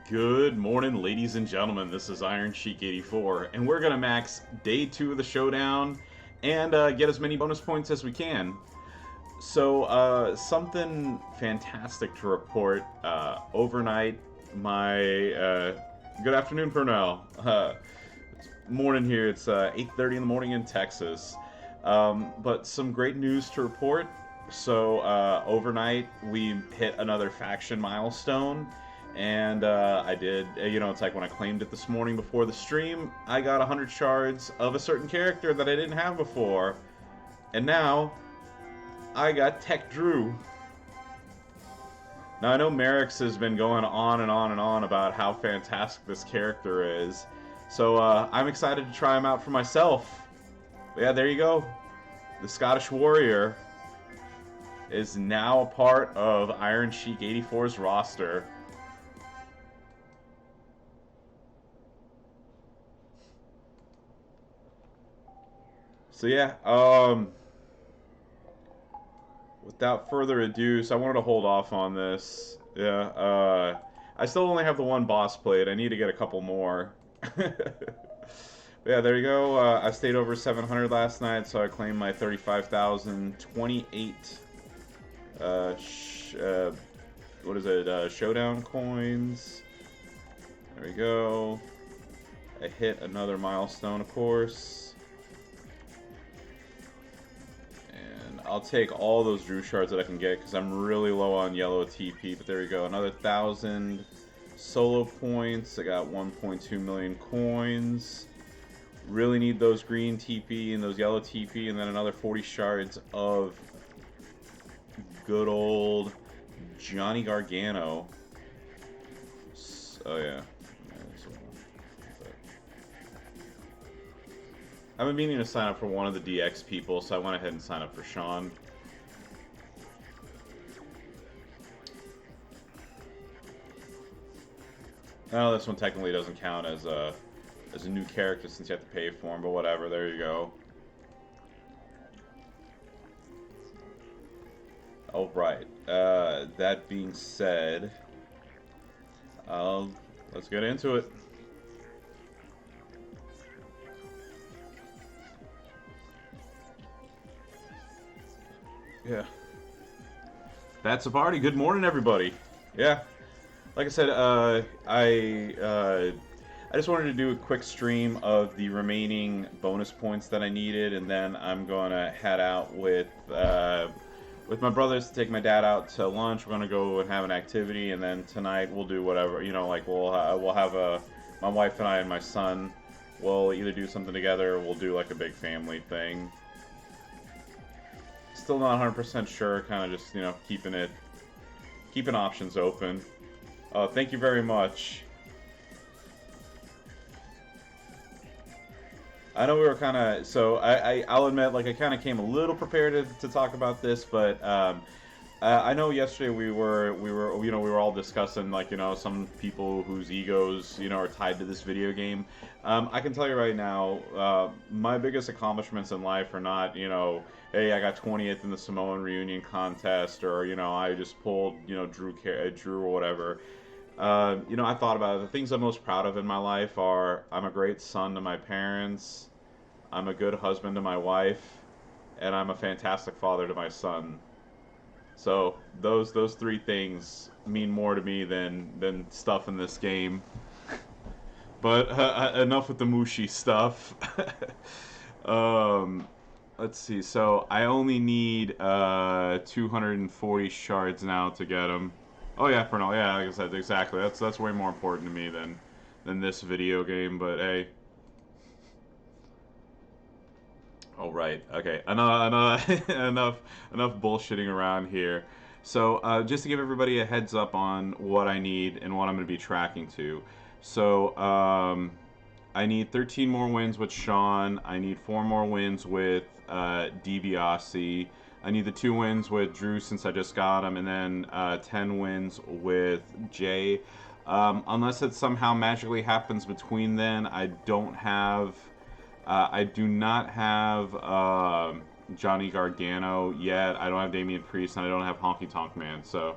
Good morning, ladies and gentlemen. This is Iron Sheik 84, and we're gonna max day 2 of the showdown and get as many bonus points as we can. So, something fantastic to report. Overnight, my good afternoon, Purnell. Morning here. It's 8:30 in the morning in Texas. But some great news to report. So, overnight, we hit another faction milestone. And I did, it's like when I claimed it this morning before the stream, I got 100 shards of a certain character that I didn't have before. And now, I got Tech Drew. Now, I know Merrick's has been going on and on and on about how fantastic this character is. So, I'm excited to try him out for myself. But yeah, there you go. The Scottish Warrior is now a part of Iron Sheik 84's roster. So yeah, without further ado, so I wanted to hold off on this. Yeah, I still only have the one boss plate. I need to get a couple more. Yeah, there you go. I stayed over 700 last night, so I claimed my 35,028. What is it? Showdown coins. There we go. I hit another milestone, of course. I'll take all those Drew shards that I can get because I'm really low on yellow TP. But there we go, another 1,000 solo points. I got 1.2 million coins. Really need those green TP and those yellow TP, and then another 40 shards of good old Johnny Gargano. Oh yeah. I've been meaning to sign up for one of the DX people, so I went ahead and signed up for Sean. Oh, this one technically doesn't count as a new character since you have to pay for him, but whatever. There you go. All right. That being said, let's get into it. Yeah. That's a party. Good morning, everybody. Yeah. Like I said, I just wanted to do a quick stream of the remaining bonus points that I needed, and then I'm going to head out with my brothers to take my dad out to lunch. We're going to go and have an activity, and then tonight we'll do whatever, like we'll have my wife and I and my son will either do something together or we'll do like a big family thing. Still not 100% sure, kind of just, keeping options open. Thank you very much. I know we were kind of, so I'll admit, like, I kind of came a little prepared to talk about this, but I know yesterday we were all discussing, like, some people whose egos, are tied to this video game. I can tell you right now, my biggest accomplishments in life are not, hey, I got 20th in the Samoan reunion contest, or, I just pulled, Drew or whatever. I thought about it. The things I'm most proud of in my life are I'm a great son to my parents, I'm a good husband to my wife, and I'm a fantastic father to my son. So those three things mean more to me than stuff in this game. But enough with the mushy stuff. Let's see. So I only need 240 shards now to get them. Oh yeah, Pernell. Yeah, like I said, exactly. That's way more important to me than this video game. But hey. All right. Okay. Enough bullshitting around here. So just to give everybody a heads up on what I need and what I'm going to be tracking to. So I need 13 more wins with Sean. I need 4 more wins with DiBiase. I need the 2 wins with Drew since I just got him, and then 10 wins with Jay. Unless it somehow magically happens between then, I don't have. I do not have Johnny Gargano yet. I don't have Damian Priest, and I don't have Honky Tonk Man. So,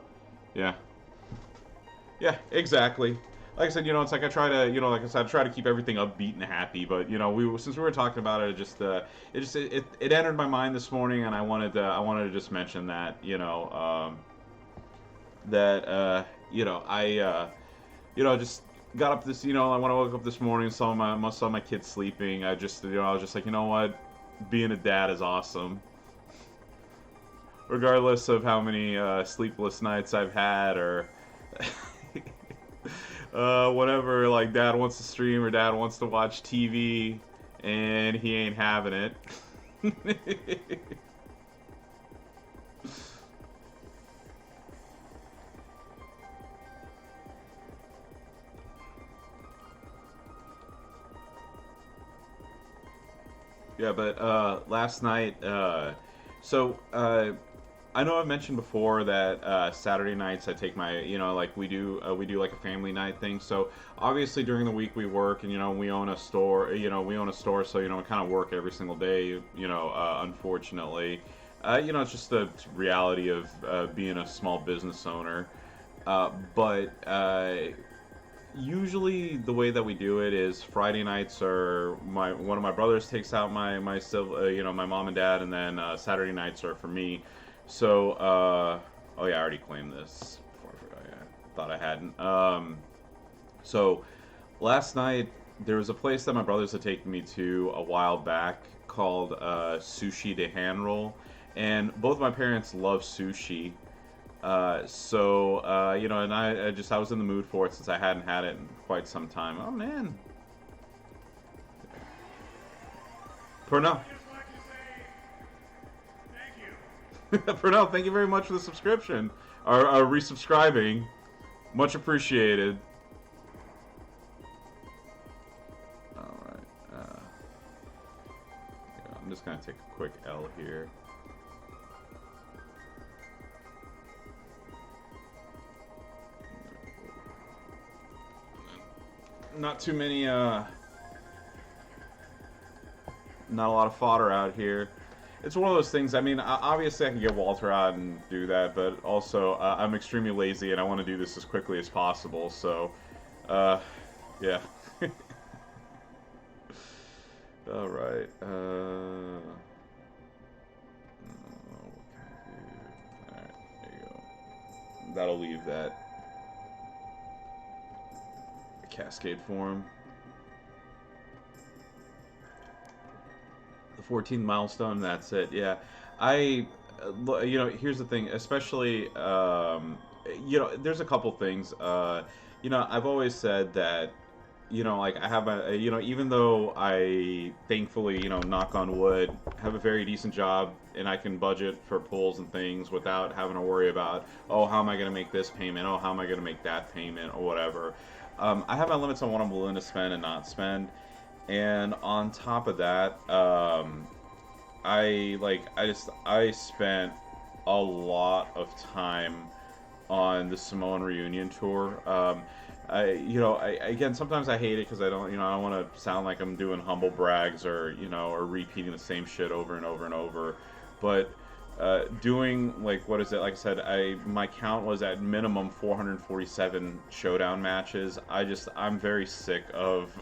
yeah. Yeah, exactly. like I said, it's like I try to, like I said, I try to keep everything upbeat and happy. But since we were talking about it, it entered my mind this morning, and I wanted to just mention that, that just got up this, when I woke up this morning, saw my kids sleeping. I was just like, you know what, being a dad is awesome, regardless of how many sleepless nights I've had, or whatever. Like, dad wants to stream or dad wants to watch TV, and he ain't having it. Yeah, but last night, I know I've mentioned before that Saturday nights I take my, like we do like a family night thing. So obviously during the week we work, and we own a store, so we kind of work every single day, unfortunately. It's just the reality of being a small business owner. But usually the way that we do it is Friday nights are one of my brothers takes out my mom and dad, and then Saturday nights are for me. So oh yeah, I already claimed this before. I thought I hadn't. So last night there was a place that my brothers had taken me to a while back called Sushi de Hand Roll, and both my parents love sushi. And I was in the mood for it since I hadn't had it in quite some time. Oh man, Purnell, Purnell, thank you very much for the subscription, or resubscribing, much appreciated. All right, yeah, I'm just gonna take a quick L here. Not too many, not a lot of fodder out here. It's one of those things. I mean, obviously I can get Walter out and do that, but also I'm extremely lazy and I want to do this as quickly as possible. So, yeah. All right. What can I do? All right, there you go. That'll leave that cascade form. The 14th milestone. That's it. Yeah, here's the thing. Especially, there's a couple things. I've always said that, like I have even though I thankfully, knock on wood, have a very decent job and I can budget for pulls and things without having to worry about, oh, how am I going to make this payment? Oh, how am I going to make that payment or whatever. I have my limits on what I'm willing to spend and not spend, and on top of that, I spent a lot of time on the Samoan reunion tour. Again, sometimes I hate it because I don't want to sound like I'm doing humble brags or repeating the same shit over and over and over, but doing, like, what is it? Like I said, my count was at minimum 447 showdown matches. I'm very sick of.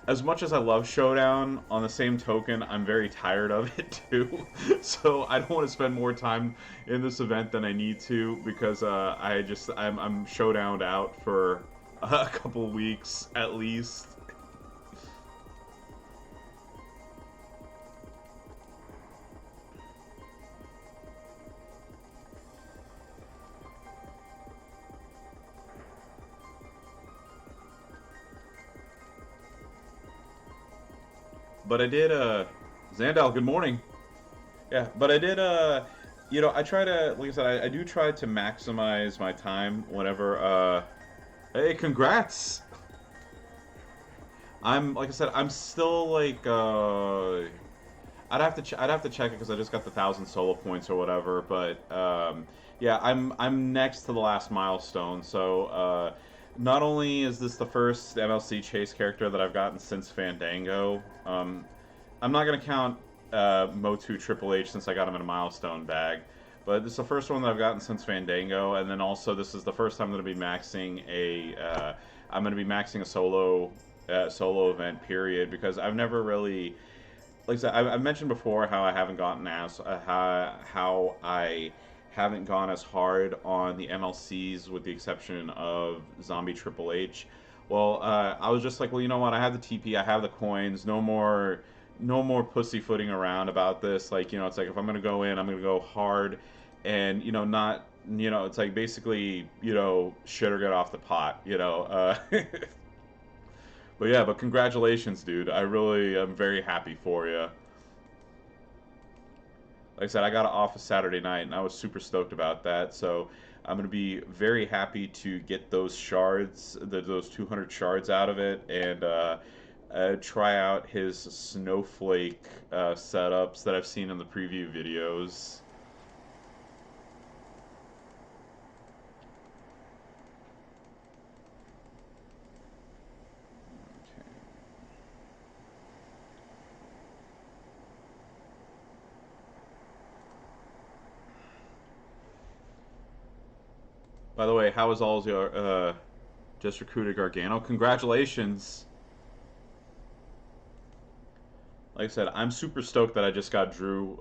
As much as I love Showdown, on the same token, I'm very tired of it too. So I don't want to spend more time in this event than I need to, because I'm Showdowned out for a couple weeks at least. But I did, Zandal, good morning. Yeah, but I did, I try to, like I said, I do try to maximize my time whenever, hey, congrats! Like I said, I'm still, like, I'd have to check it because I just got the 1,000 solo points or whatever, but, yeah, I'm next to the last milestone, so, not only is this the first MLC Chase character that I've gotten since Fandango, I'm not going to count Motu Triple H since I got him in a milestone bag, But this is the first one that I've gotten since Fandango, and then also this is the first time I'm going to be maxing a I'm going to be maxing a solo event period, because I've never really, like I said, I've mentioned before how I haven't gotten as how I haven't gone as hard on the MLCs with the exception of Zombie Triple H. Well, I was just like, well, you know what? I have the TP, I have the coins. No more pussyfooting around about this. Like, it's like if I'm gonna go in, I'm gonna go hard, and not. It's like basically, shit or get off the pot. But yeah, but congratulations, dude. I really am very happy for you. Like I said, I got off a Saturday night, and I was super stoked about that. So I'm going to be very happy to get those shards, those 200 shards out of it, and try out his snowflake setups that I've seen in the preview videos. By the way, how is all your just recruited Gargano? Congratulations! Like I said, I'm super stoked that I just got Drew.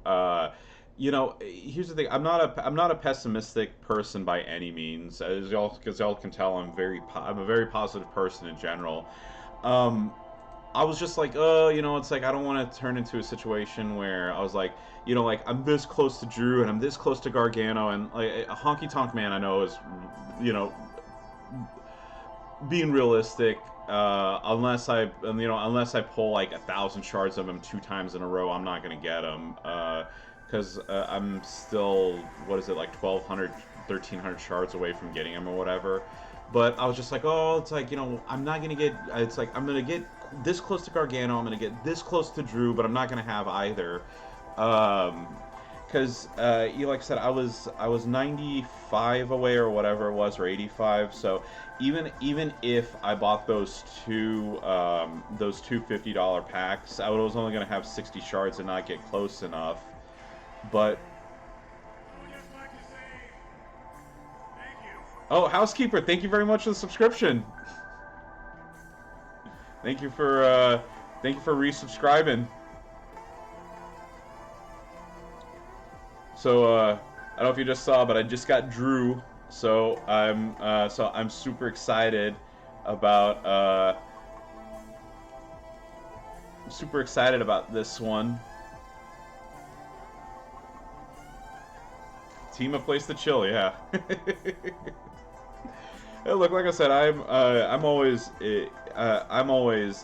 Here's the thing. I'm not a pessimistic person by any means. As y'all, because y'all can tell, I'm a very positive person in general. Um, I was just like, it's like I don't want to turn into a situation where I was like, like I'm this close to Drew and I'm this close to Gargano, and like a Honky Tonk Man I know is, you know, being realistic. Unless I pull like 1,000 shards of him 2 times in a row, I'm not gonna get him. Because I'm still, what is it, like 1,200, 1,300 shards away from getting him or whatever. But I was just like, oh, it's like, I'm not gonna get. It's like I'm gonna get this close to Gargano, I'm gonna get this close to Drew, but I'm not gonna have either. Because like I said, I was 95 away or whatever it was, or 85. So even if I bought those two $50 packs, I was only gonna have 60 shards and not get close enough. But oh, housekeeper, thank you very much for the subscription. Thank you for resubscribing. So I don't know if you just saw, but I just got Drew, so I'm super excited about this one. Team of place to chill, yeah. Hey, look, like I said, I'm always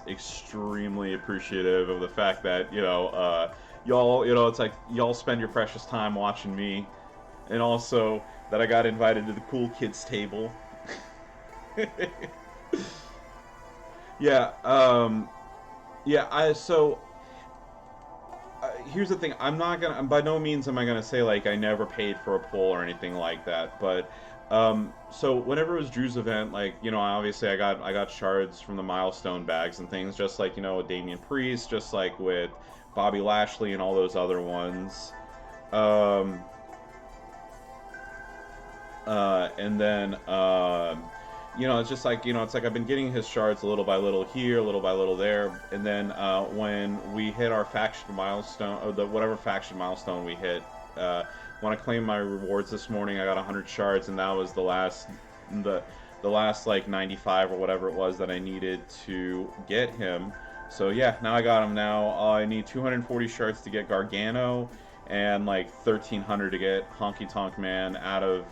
extremely appreciative of the fact that y'all, it's like y'all spend your precious time watching me, and also that I got invited to the cool kids table. Yeah, here's the thing. By no means am I gonna say like I never paid for a poll or anything like that. But so whenever it was Drew's event, like obviously I got shards from the milestone bags and things, just like with Damian Priest, just like with Bobby Lashley and all those other ones. And then it's just like it's like I've been getting his shards little by little here, little by little there, and then when we hit our faction milestone, or whatever faction milestone we hit, when I claimed my rewards this morning, I got 100 shards, and that was the last like 95 or whatever it was that I needed to get him. So yeah, now I got him. Now I need 240 shards to get Gargano, and like 1,300 to get Honky Tonk Man out of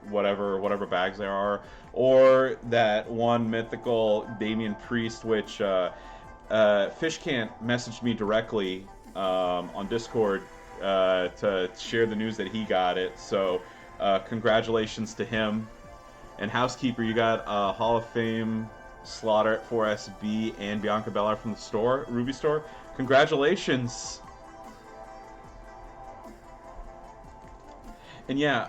whatever bags there are, or that one mythical Damian Priest, which Fishcant messaged me directly on Discord to share the news that he got it. So congratulations to him. And housekeeper, you got Hall of Fame Slaughter at 4SB and Bianca Belair from the store, Ruby store. Congratulations. And yeah,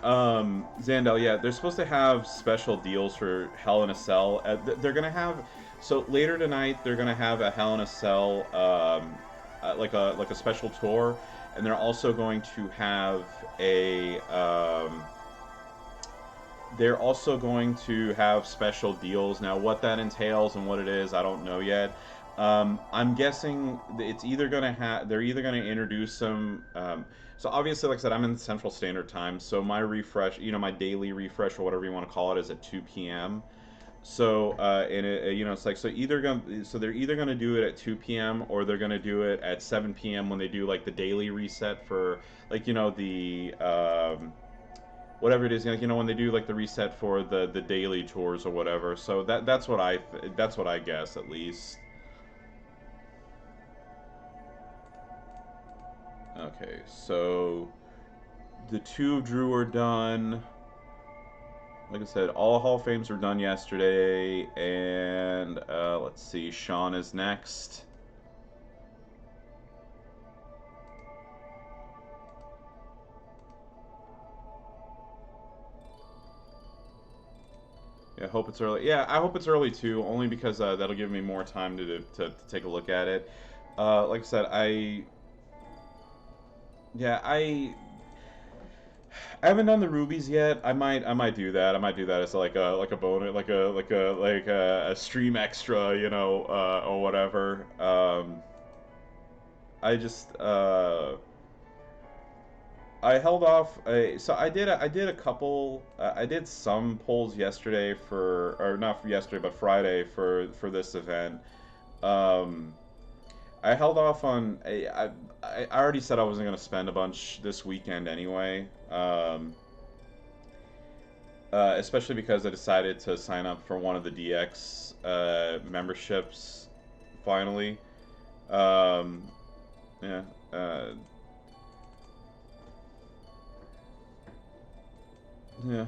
Zandel, yeah, they're supposed to have special deals for Hell in a Cell. They're gonna have, so later tonight they're gonna have a Hell in a Cell, like a special tour, and they're also going to have a they're also going to have special deals. Now, what that entails and what it is, I don't know yet. I'm guessing it's either gonna have they're either gonna introduce some. So obviously, like I said, I'm in Central Standard Time, so my refresh, my daily refresh or whatever you want to call it, is at 2 p.m. So and it's like so they're either gonna do it at 2 p.m. or they're gonna do it at 7 p.m. when they do like the daily reset for like the whatever it is, like when they do like the reset for the daily tours or whatever. So that's what I guess at least. Okay, so the two of Drew are done. Like I said, all Hall of Fames were done yesterday, and let's see, Sean is next. Yeah, I hope it's early. Yeah, I hope it's early too, only because that'll give me more time to take a look at it. Like I said, yeah, I haven't done the rubies yet. I might do that. I might do that as like a bonus, like a stream extra, or whatever. I just I held off. So I did a couple. I did some polls yesterday or not for yesterday, but Friday for this event. Um, I held off on. I already said I wasn't going to spend a bunch this weekend anyway. Especially because I decided to sign up for one of the DX memberships finally. Um, yeah. Yeah.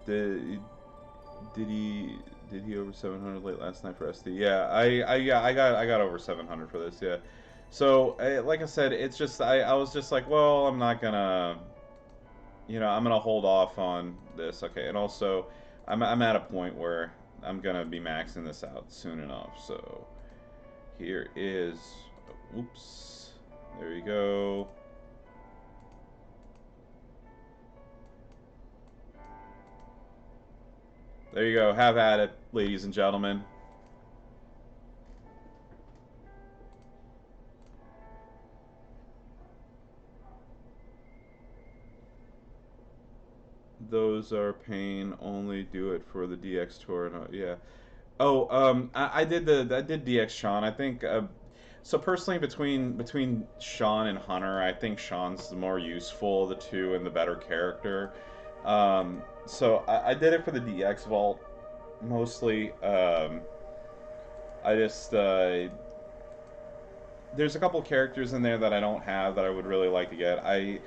Did did he did he over 700 late last night for SD? Yeah, I got over 700 for this. Yeah. So like I said, it's just I was just like, well, I'm not gonna I'm gonna hold off on this. Okay, and also I'm at a point where I'm gonna be maxing this out soon enough. So here is, oops, there you go. There you go. Have at it, ladies and gentlemen. Those are pain. Only do it for the DX tour. No, yeah. Oh, I did DX Sean. I think so personally between Sean and Hunter, I think Sean's the more useful of the two and the better character. So I did it for the DX vault mostly. I just there's a couple characters in there that I don't have that I would really like to get. I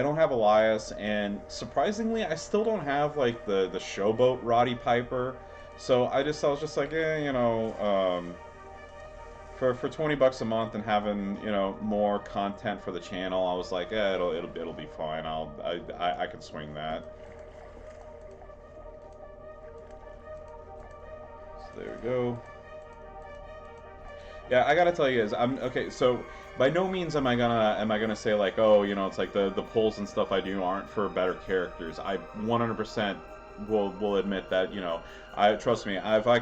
don't have Elias, and surprisingly, I still don't have like the showboat Roddy Piper. So I was just like, for $20 a month and having more content for the channel, I was like, yeah, it'll be fine. I can swing that. So there we go. Yeah, I gotta tell you guys, I'm okay. So by no means am I gonna say like, oh, it's like the polls and stuff I do aren't for better characters. I 100% will admit that I trust me. If I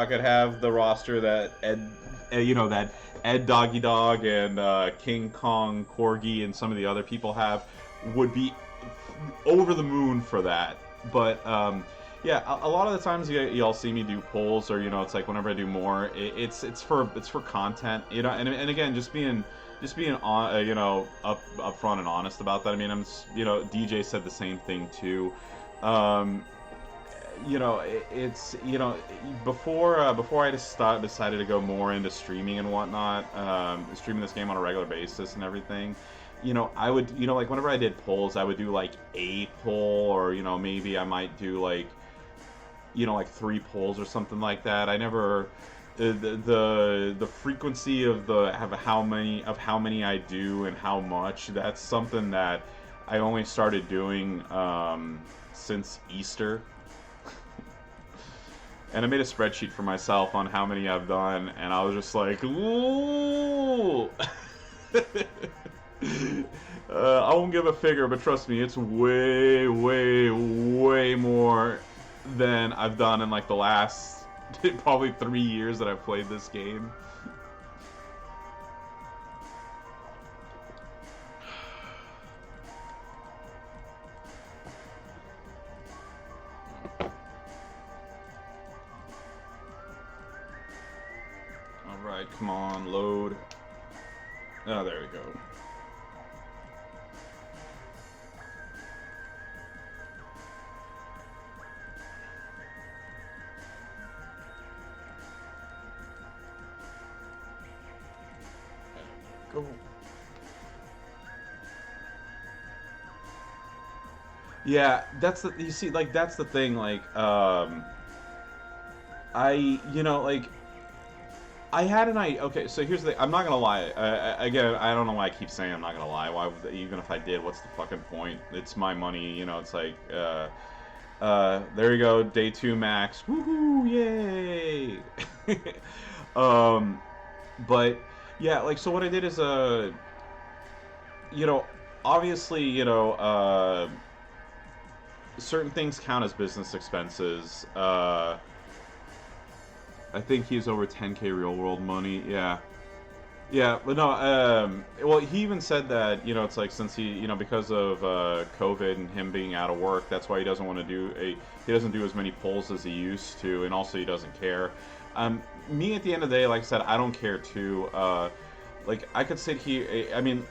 could have the roster that Ed Doggy Dog and King Kong Corgi and some of the other people have, would be over the moon for that. But yeah, a lot of the times y'all see me do polls, or it's like whenever I do more, it's for content, and again, just being on, up front and honest about that. I mean, DJ said the same thing too. It's before I just decided to go more into streaming and whatnot, streaming this game on a regular basis and everything. I would, like whenever I did polls, I would do like a poll, or maybe I might do like 3 polls or something like that. I never the frequency of how many I do and how much. That's something that I only started doing since Easter. And I made a spreadsheet for myself on how many I've done, and I was just like, ooh. I won't give a figure, but trust me, it's way, way, way more than I've done in like the last probably 3 years that I've played this game. Alright, come on, load. Oh, there we go. Go. Yeah, that's the you see like that's the thing like I you know like I had an idea. Okay, so here's the thing. I'm not gonna lie. Again, I don't know why I keep saying I'm not gonna lie. Why would, even if I did, what's the fucking point? It's my money, you know. It's like there you go, day 2 max. Woohoo! Yay! um, but yeah, like so what I did is you know, obviously, you know, certain things count as business expenses. I think he's over 10K real world money. Yeah. Yeah, but no, well, he even said that, you know, it's like since he, you know, because of COVID and him being out of work, that's why he doesn't want to he doesn't do as many polls as he used to, and also he doesn't care. Me at the end of the day, like I said, I don't care too. Like, I could sit here, I mean,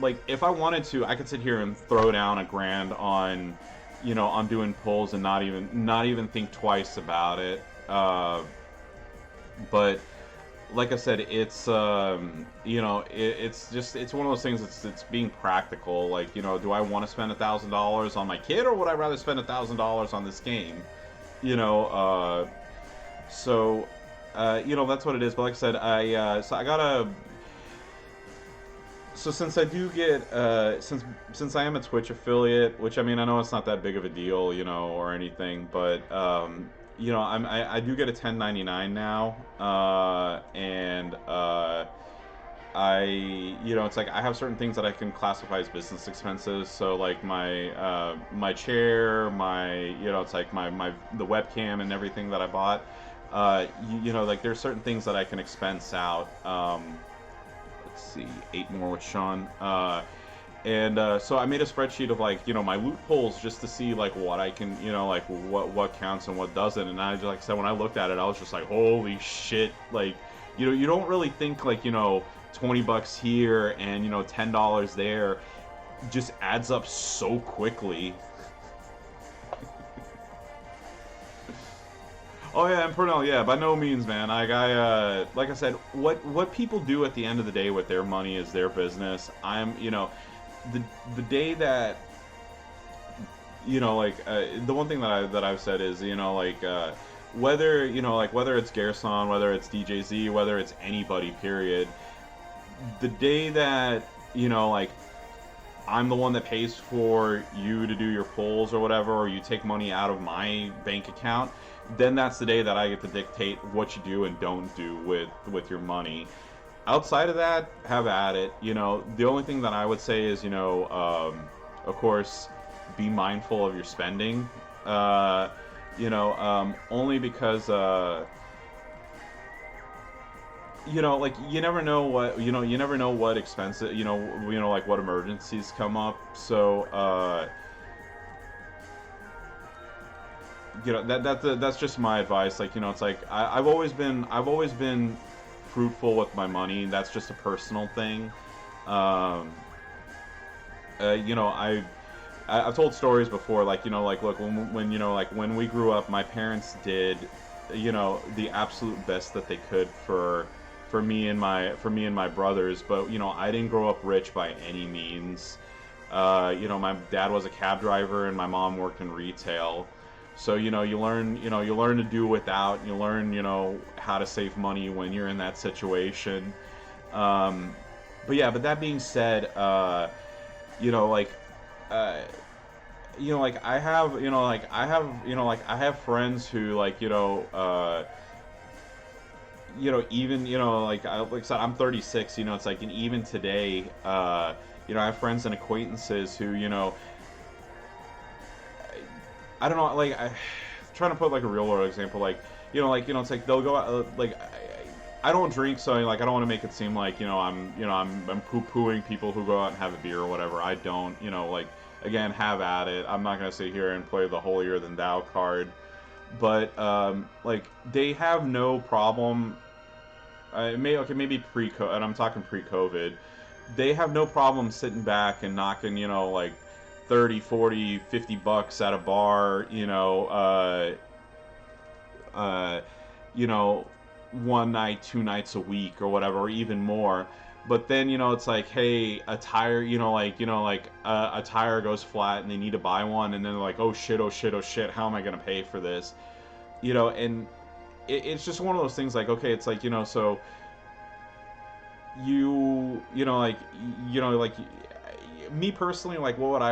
like, if I wanted to, I could sit here and throw down $1,000 on, you know, on doing polls and not even think twice about it. But like I said, it's you know, it's just it's one of those things. It's being practical. Like, you know, do I want to spend $1,000 on my kid, or would I rather spend $1,000 on this game? You know, so you know, that's what it is. But like I said, so I gotta. So since I do get since I am a Twitch affiliate, which I mean I know it's not that big of a deal, you know, or anything, but you know, I do get a 1099 now, and I you know, it's like I have certain things that I can classify as business expenses. So like my chair, my you know, it's like my the webcam and everything that I bought. You know, like there's certain things that I can expense out. Let's see, 8 more with Sean. And so I made a spreadsheet of like, you know, my loopholes just to see like what I can, you know, like what counts and what doesn't. And I just, like I said, when I looked at it, I was just like, holy shit! Like, you know, you don't really think like, you know, $20 here and, you know, $10 there just adds up so quickly. Oh yeah, and Purnell, yeah, by no means, man. Like I said, what people do at the end of the day with their money is their business. You know, the day that, you know, like the one thing that I've said is, you know, like whether, you know, like whether it's Gerson, whether it's DJZ, whether it's anybody, period. The day that, you know, like I'm the one that pays for you to do your polls or whatever, or you take money out of my bank account, then that's the day that I get to dictate what you do and don't do with your money. Outside of that, have at it. You know, the only thing that I would say is, you know, of course, be mindful of your spending. You know, only because you know, like you never know what you never know what expenses, you know, like what emergencies come up. So you know, that's just my advice. Like, you know, it's like I've always been fruitful with my money. That's just a personal thing. You know, I've told stories before. Like, you know, like look, when you know, like when we grew up, my parents did, you know, the absolute best that they could for me and my brothers. But you know, I didn't grow up rich by any means. You know, my dad was a cab driver and my mom worked in retail. So, you know, you learn to do without. You learn, you know, how to save money when you're in that situation. But yeah, but that being said, you know, like, you know, like I have, you know, like I have, you know, like I have friends who, like, even, like I said, I'm 36. It's like, and even today, I have friends and acquaintances who, I don't know, like trying to put like a real world example, like, it's like they'll go out, like I don't drink, so like I don't want to make it seem like I'm poo-pooing people who go out and have a beer or whatever. I don't, like, again, have at it. I'm not gonna sit here and play the holier than thou card, but like they have no problem. Maybe pre-COVID, and I'm talking pre-COVID. They have no problem sitting back and knocking, like 30, 40, 50 bucks at a bar, uh, you know, one night, 2 nights a week or whatever, or even more. But then, it's like, hey, a tire, a tire goes flat and they need to buy one, and then they're like, oh shit, oh shit, oh shit, how am I gonna pay for this? And it's just one of those things. Like, okay, it's like, so like, like me personally, like, what would I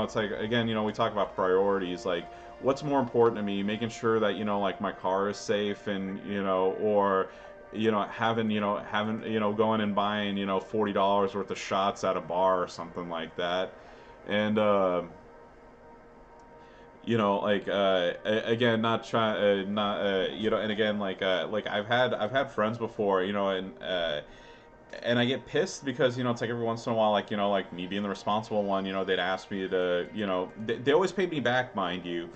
it's like, again, we talk about priorities, like what's more important to me, making sure that, like my car is safe, and or having going and buying $40 worth of shots at a bar or something like that. And like, again, not trying, not and again, like I've had friends before, and I get pissed because, it's like every once in a while, like, like me being the responsible one, they'd ask me to, they always pay me back, mind you,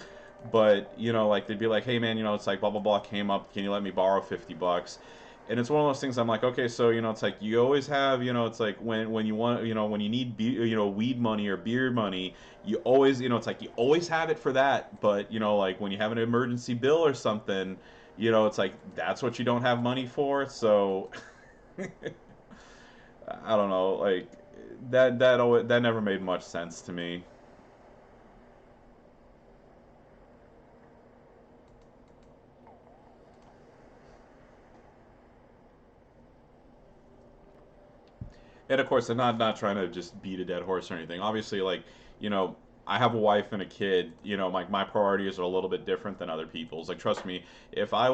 but, like they'd be like, hey man, it's like blah blah blah came up, can you let me borrow 50 bucks? And it's one of those things. I'm like, okay, so, it's like you always have, it's like when you want, when you need weed money or beer money, you always, it's like you always have it for that, but, like when you have an emergency bill or something, it's like that's what you don't have money for. So I don't know, like that never made much sense to me. And of course, I'm not trying to just beat a dead horse or anything. Obviously, like, you know, I have a wife and a kid. Like my priorities are a little bit different than other people's. Like, trust me, if I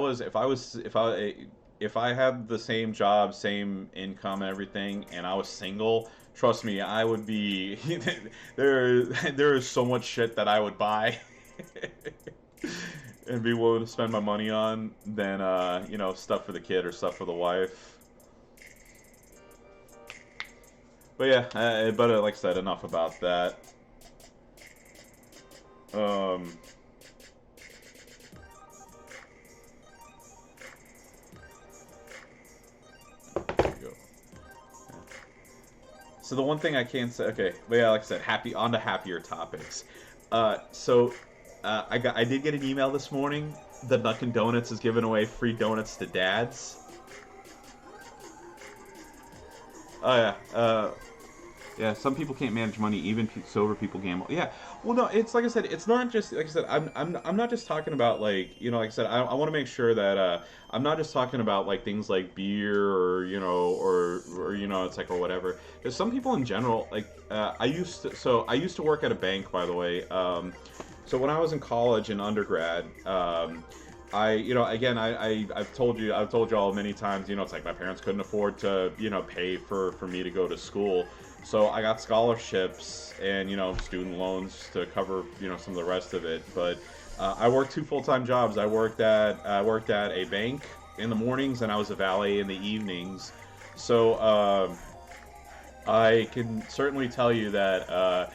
had the same job, same income, and everything, and I was single, trust me, I would be there is so much shit that I would buy and be willing to spend my money on than stuff for the kid or stuff for the wife. But yeah, like I said, enough about that. Um, there you go. So the one thing I can say, okay, but yeah, like I said, on to happier topics. I did get an email this morning that Dunkin' Donuts is giving away free donuts to dads. Oh yeah, yeah, some people can't manage money. Even sober people gamble. Yeah. Well, no, it's like I said. It's not just like I said. I'm not just talking about, like, like I said. I want to make sure that I'm not just talking about like things like beer or it's like, or whatever. There's some people in general, like, I used to work at a bank, by the way. So when I was in college and undergrad, again, I've told you all many times, it's like my parents couldn't afford to, pay for me to go to school. So I got scholarships and, student loans to cover, some of the rest of it. But I worked two full-time jobs. I worked at a bank in the mornings, and I was a valet in the evenings. So I can certainly tell you that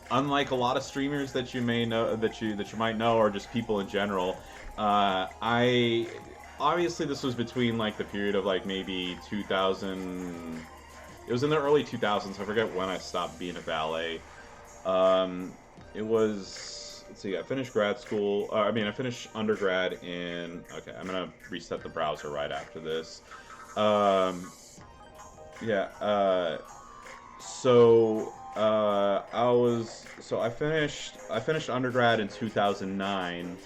unlike a lot of streamers that you may know, that you might know, or just people in general, I obviously this was between like the period of like maybe 2000. It was in the early 2000s. I forget when I stopped being a valet. It was, let's see, I finished grad school. I finished undergrad in. Okay, I'm gonna reset the browser right after this. Yeah. I finished undergrad in 2009.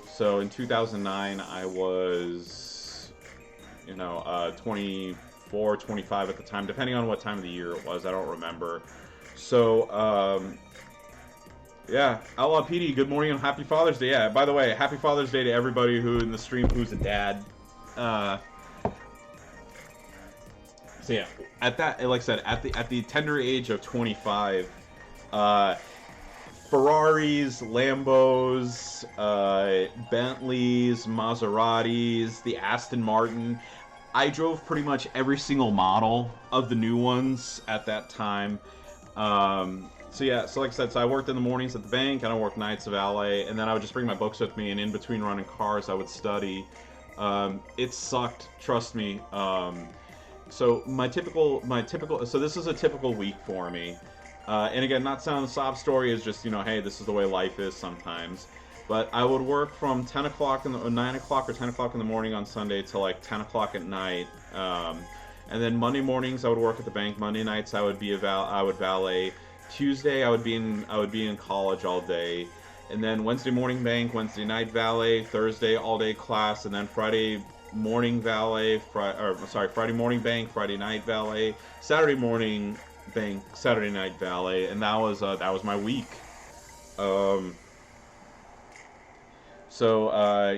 So in 2009, I was, 24, 25 at the time, depending on what time of the year it was. I don't remember. So, yeah, Outlaw PD, good morning and happy Father's Day. Yeah, by the way, happy Father's Day to everybody who in the stream who's a dad. So yeah, at that, like I said, at the tender age of 25, uh, Ferraris, Lambos, Bentleys, Maseratis, the Aston Martin. I drove pretty much every single model of the new ones at that time. So yeah, so like I said, so I worked in the mornings at the bank, and I worked nights of valet, and then I would just bring my books with me, and in between running cars, I would study. It sucked, trust me. So so this is a typical week for me. And again, not sounding sob story is just, hey, this is the way life is sometimes. But I would work from 10 o'clock 9 o'clock or 10 o'clock in the morning on Sunday to like 10 o'clock at night. And then Monday mornings I would work at the bank. Monday nights I would I would valet. Tuesday I would be in college all day. And then Wednesday morning bank, Wednesday night valet, Thursday all day class, and then Friday morning valet, Friday morning bank, Friday night valet, Saturday morning bank, Saturday night valet, and that was my week. Um, so I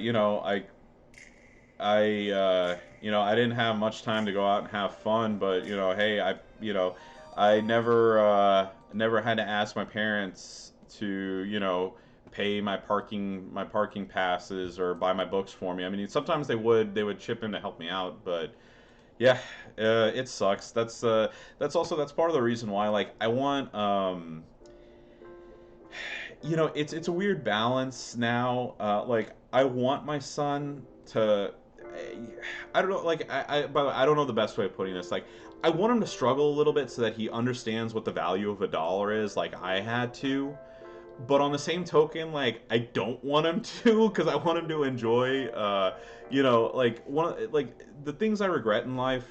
didn't have much time to go out and have fun, but hey, I never had to ask my parents to pay my parking passes or buy my books for me. I mean, sometimes they would chip in to help me out, but yeah, it sucks. That's part of the reason why, like, I want it's a weird balance now. Like, I want my son to. I don't know. Like, by the way, I don't know the best way of putting this. Like, I want him to struggle a little bit so that he understands what the value of a dollar is, like I had to. But on the same token, like, I don't want him to, because I want him to enjoy. Like, the things I regret in life.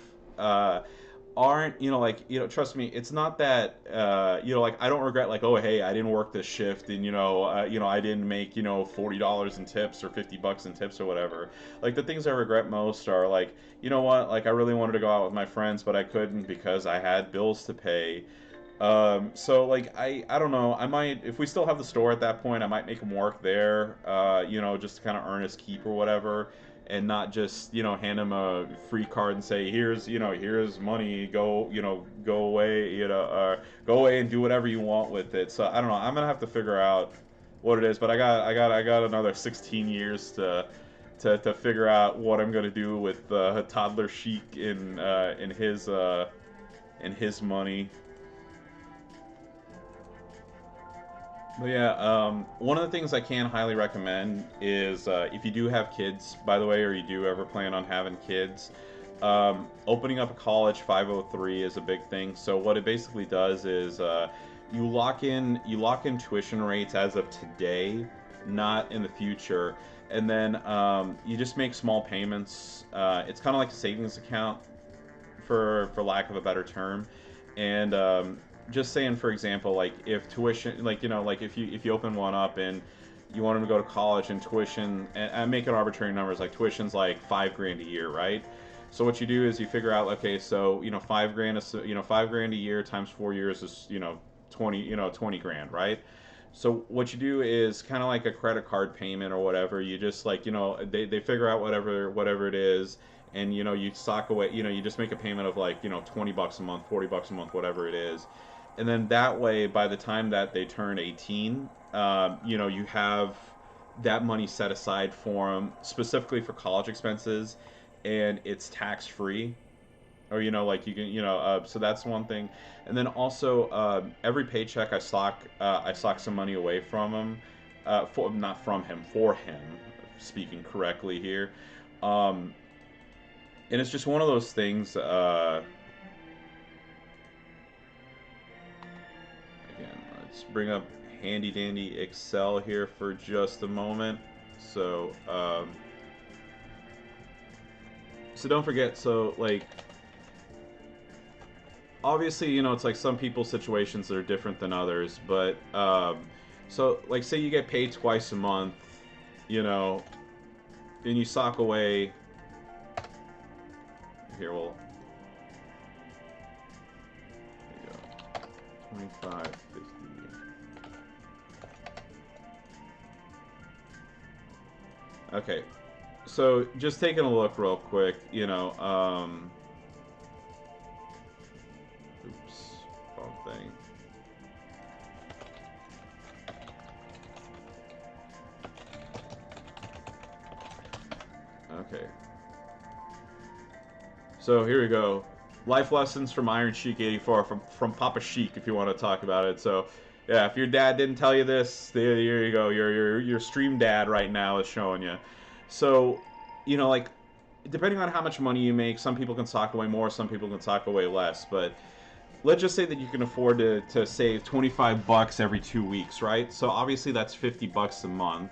Aren't like, trust me, it's not that like, I don't regret, like, oh hey, I didn't work this shift, and I didn't make $40 in tips or $50 in tips or whatever. Like, the things I regret most are, like, what, like, I really wanted to go out with my friends, but I couldn't because I had bills to pay. So, like, I don't know, I might, if we still have the store at that point, I might make him work there, just to kind of earn his keep or whatever, and not just hand him a free card and say, here's money, go away, go away and do whatever you want with it. So I don't know, I'm gonna have to figure out what it is, but I got another 16 years to figure out what I'm gonna do with toddler chic in his money. But yeah, one of the things I can highly recommend is, if you do have kids, by the way, or you do ever plan on having kids, opening up a college 503 is a big thing. So what it basically does is, you lock in tuition rates as of today, not in the future, and then you just make small payments. It's kind of like a savings account, for lack of a better term, and just saying, for example, like, if tuition, like, like, if you open one up and you want them to go to college, and tuition, and I'm making arbitrary numbers, like, tuition's like 5 grand a year, right? So what you do is you figure out, okay, so 5 grand is, 5 grand a year times 4 years is 20 grand, right? So what you do is kind of like a credit card payment or whatever. You just, like, they figure out whatever it is, and you sock away. You just make a payment of, like, $20 a month, $40 a month, whatever it is, and then that way, by the time that they turn 18, you have that money set aside for them specifically for college expenses, and it's tax free. Or, like, you can, so that's one thing. And then also, every paycheck I sock some money away from him, for not from him, for him, speaking correctly here. um, and it's just one of those things. Again, let's bring up handy dandy Excel here for just a moment. So don't forget, so, like, obviously, it's like some people's situations that are different than others, but so, like, say you get paid twice a month, you know, and you sock away. Here, well, there you go. 25, 50. Okay. So just taking a look real quick, oops, wrong thing. Okay. So here we go. Life lessons from Iron Sheik 84 from Papa Sheik, if you want to talk about it. So, yeah, if your dad didn't tell you this, there you go. Your stream dad right now is showing you. So, like depending on how much money you make, some people can sock away more, some people can sock away less. But let's just say that you can afford to save 25 bucks every 2 weeks, right? So obviously that's 50 bucks a month.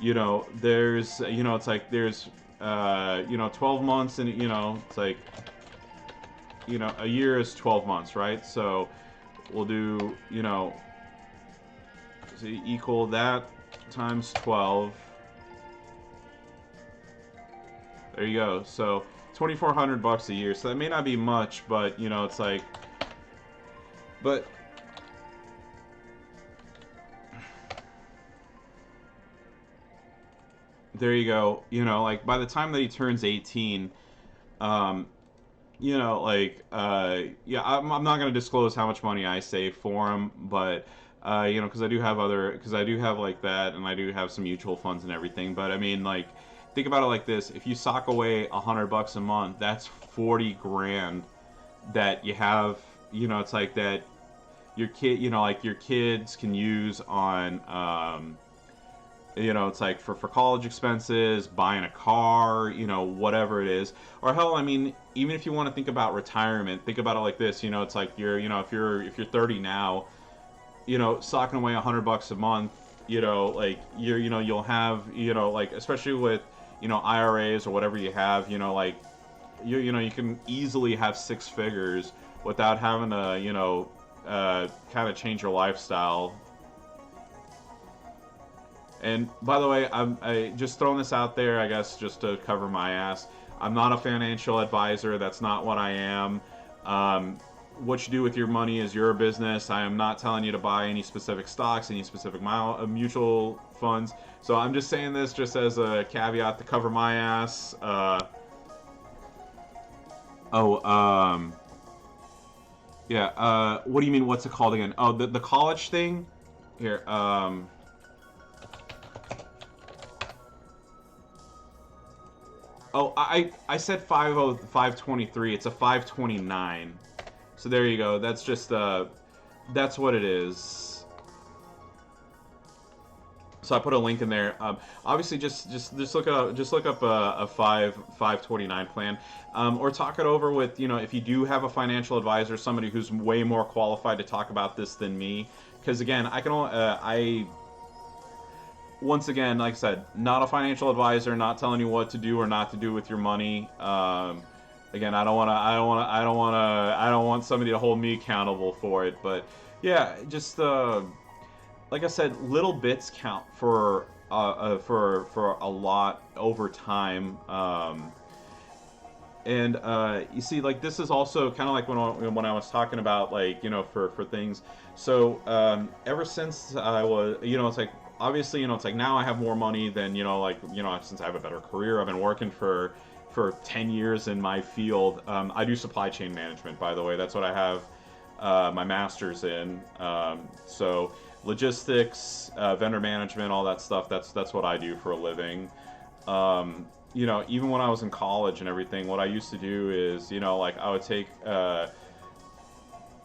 There's it's like there's 12 months, and it's like a year is 12 months, right? So we'll do so equal that times 12. There you go. So 2,400 bucks a year. So that may not be much, but it's like, but there you go. Like by the time that he turns 18, um, yeah, I'm not going to disclose how much money I save for him, but because I do have like that, and I do have some mutual funds and everything. But I mean, like, think about it like this: if you sock away $100 a month, that's 40 grand that you have. It's like that like your kids can use on. It's like for college expenses, buying a car, whatever it is. Or hell, I mean, even if you want to think about retirement, think about it like this. It's like if you're 30 now, socking away $100 a month, like you'll have, like especially with IRAs or whatever you have, like you can easily have six figures without having to kind of change your lifestyle. And by the way, I just throwing this out there, I guess, just to cover my ass. I'm not a financial advisor. That's not what I am. What you do with your money is your business. I am not telling you to buy any specific stocks, any specific mutual funds. So I'm just saying this just as a caveat to cover my ass. Oh, yeah. What do you mean? What's it called again? Oh, the college thing. Here. Oh, I said 523. It's a 529. So there you go. That's just that's what it is. So I put a link in there. Obviously, just look up a 529 plan, or talk it over with if you do have a financial advisor, somebody who's way more qualified to talk about this than me. Because again, I can only I once again, like I said, not a financial advisor, not telling you what to do or not to do with your money. Again, I don't want somebody to hold me accountable for it. But yeah, just like I said, little bits count for a lot over time. And you see, like this is also kind of like when I was talking about like for things. So ever since I was it's like obviously it's like now I have more money than since I have a better career. I've been working for 10 years in my field. I do supply chain management, by the way. That's what I have my master's in. So logistics, vendor management, all that stuff. That's what I do for a living. Even when I was in college and everything, what I used to do is, like I would take, when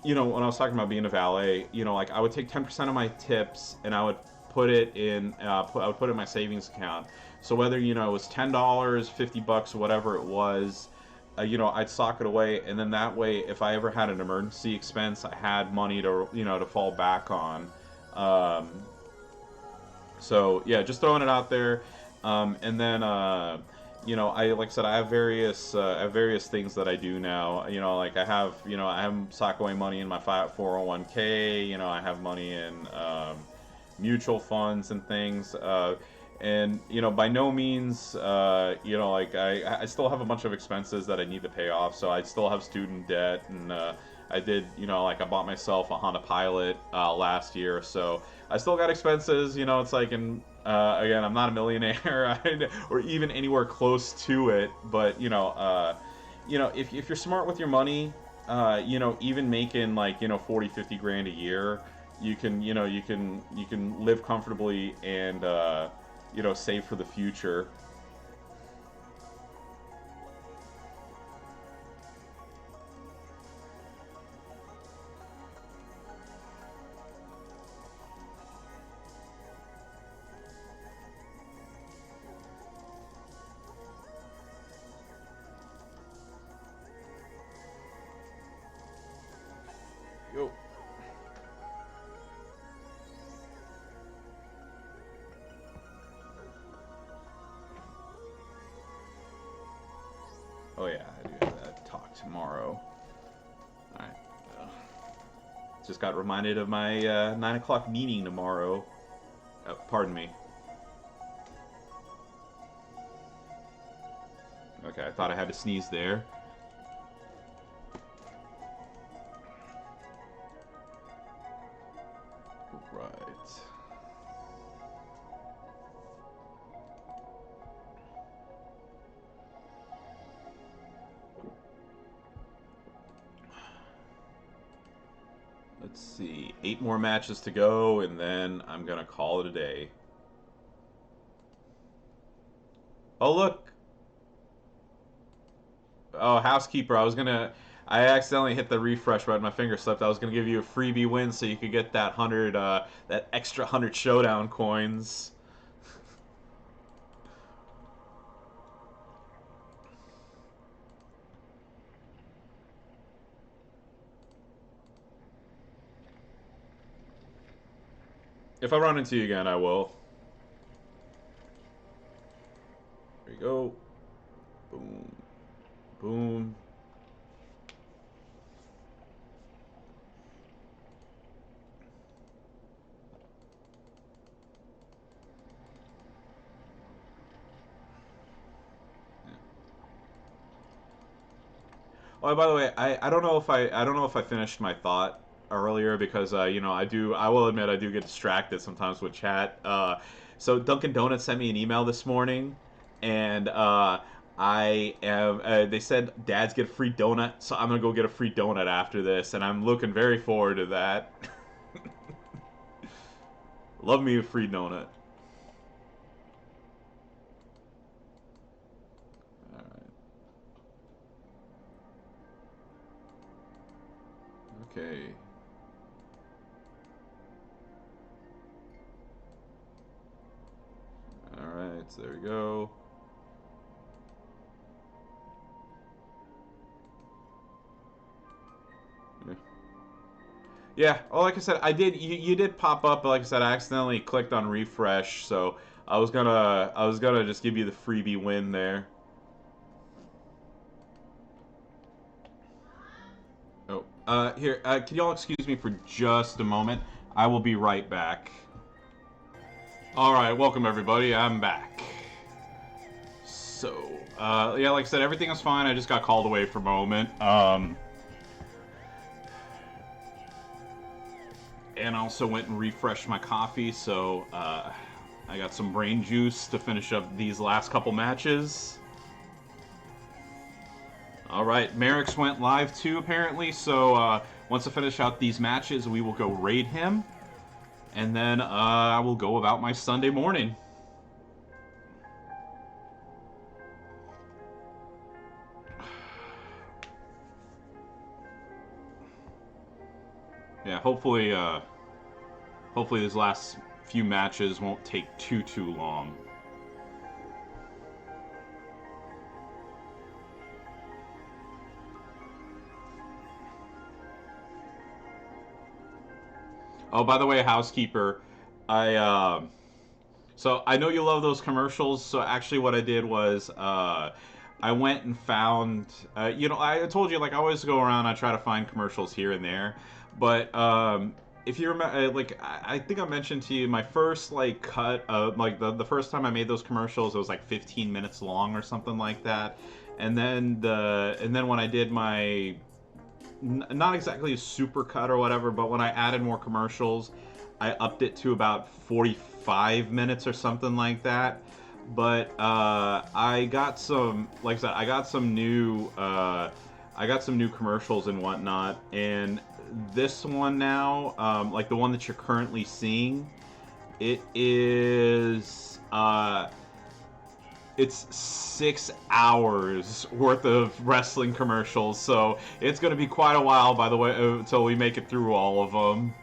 I was talking about being a valet, like I would take 10% of my tips and I would put it in, I would put it in my savings account. So whether, it was $10, 50 bucks, whatever it was, I'd sock it away. And then that way, if I ever had an emergency expense, I had money to fall back on. So yeah, just throwing it out there. And then, I like I said, I have various things that I do now. Like I have sock away money in my 401k. I have money in mutual funds and things. And by no means, like I still have a bunch of expenses that I need to pay off. So I still have student debt, and I did, like I bought myself a Honda Pilot last year. So I still got expenses. It's like, and Again, I'm not a millionaire or even anywhere close to it, but if you're smart with your money, even making like 40, 50 grand a year, you can live comfortably and save for the future. Yo. Oh yeah, I do have that talk tomorrow. All right. Just got reminded of my 9 o'clock meeting tomorrow. Pardon me. Okay, I thought I had to sneeze there. Right. Let's see. 8 more matches to go, and then I'm going to call it a day. Oh, look. Oh, housekeeper. I accidentally hit the refresh button. My finger slipped. I was gonna give you a freebie win so you could get that extra 100 showdown coins. If I run into you again, I will. There you go. Boom. Boom. Oh, by the way, I don't know if I finished my thought earlier because I will admit I do get distracted sometimes with chat. So Dunkin' Donuts sent me an email this morning, and I am they said dads get a free donut, so I'm gonna go get a free donut after this, and I'm looking very forward to that. Love me a free donut. All right. Okay. All right. So there we go. Yeah. Yeah. Oh, like I said, I did. You did pop up, but like I said, I accidentally clicked on refresh, so I was gonna just give you the freebie win there. Oh, here. Can y'all excuse me for just a moment? I will be right back. All right, welcome everybody. I'm back. So, yeah, like I said, everything is fine. I just got called away for a moment. And also went and refreshed my coffee, so I got some brain juice to finish up these last couple matches. All right, Merrick's went live too, apparently. So once I finish out these matches, we will go raid him, and then I will go about my Sunday morning. Yeah, hopefully these last few matches won't take too long. Oh, by the way, housekeeper, so I know you love those commercials. So actually, what I did was I went and found. I told you like I always go around. I try to find commercials here and there, but if you remember, like I think I mentioned to you, my first like cut of like the first time I made those commercials, it was like 15 minutes long or something like that, and then when I did my not exactly a super cut or whatever, but when I added more commercials, I upped it to about 5 minutes or something like that. But I got some, like I said, I got some new commercials and whatnot, and this one now, like the one that you're currently seeing, it is it's 6 hours worth of wrestling commercials, so it's going to be quite a while, by the way, until we make it through all of them.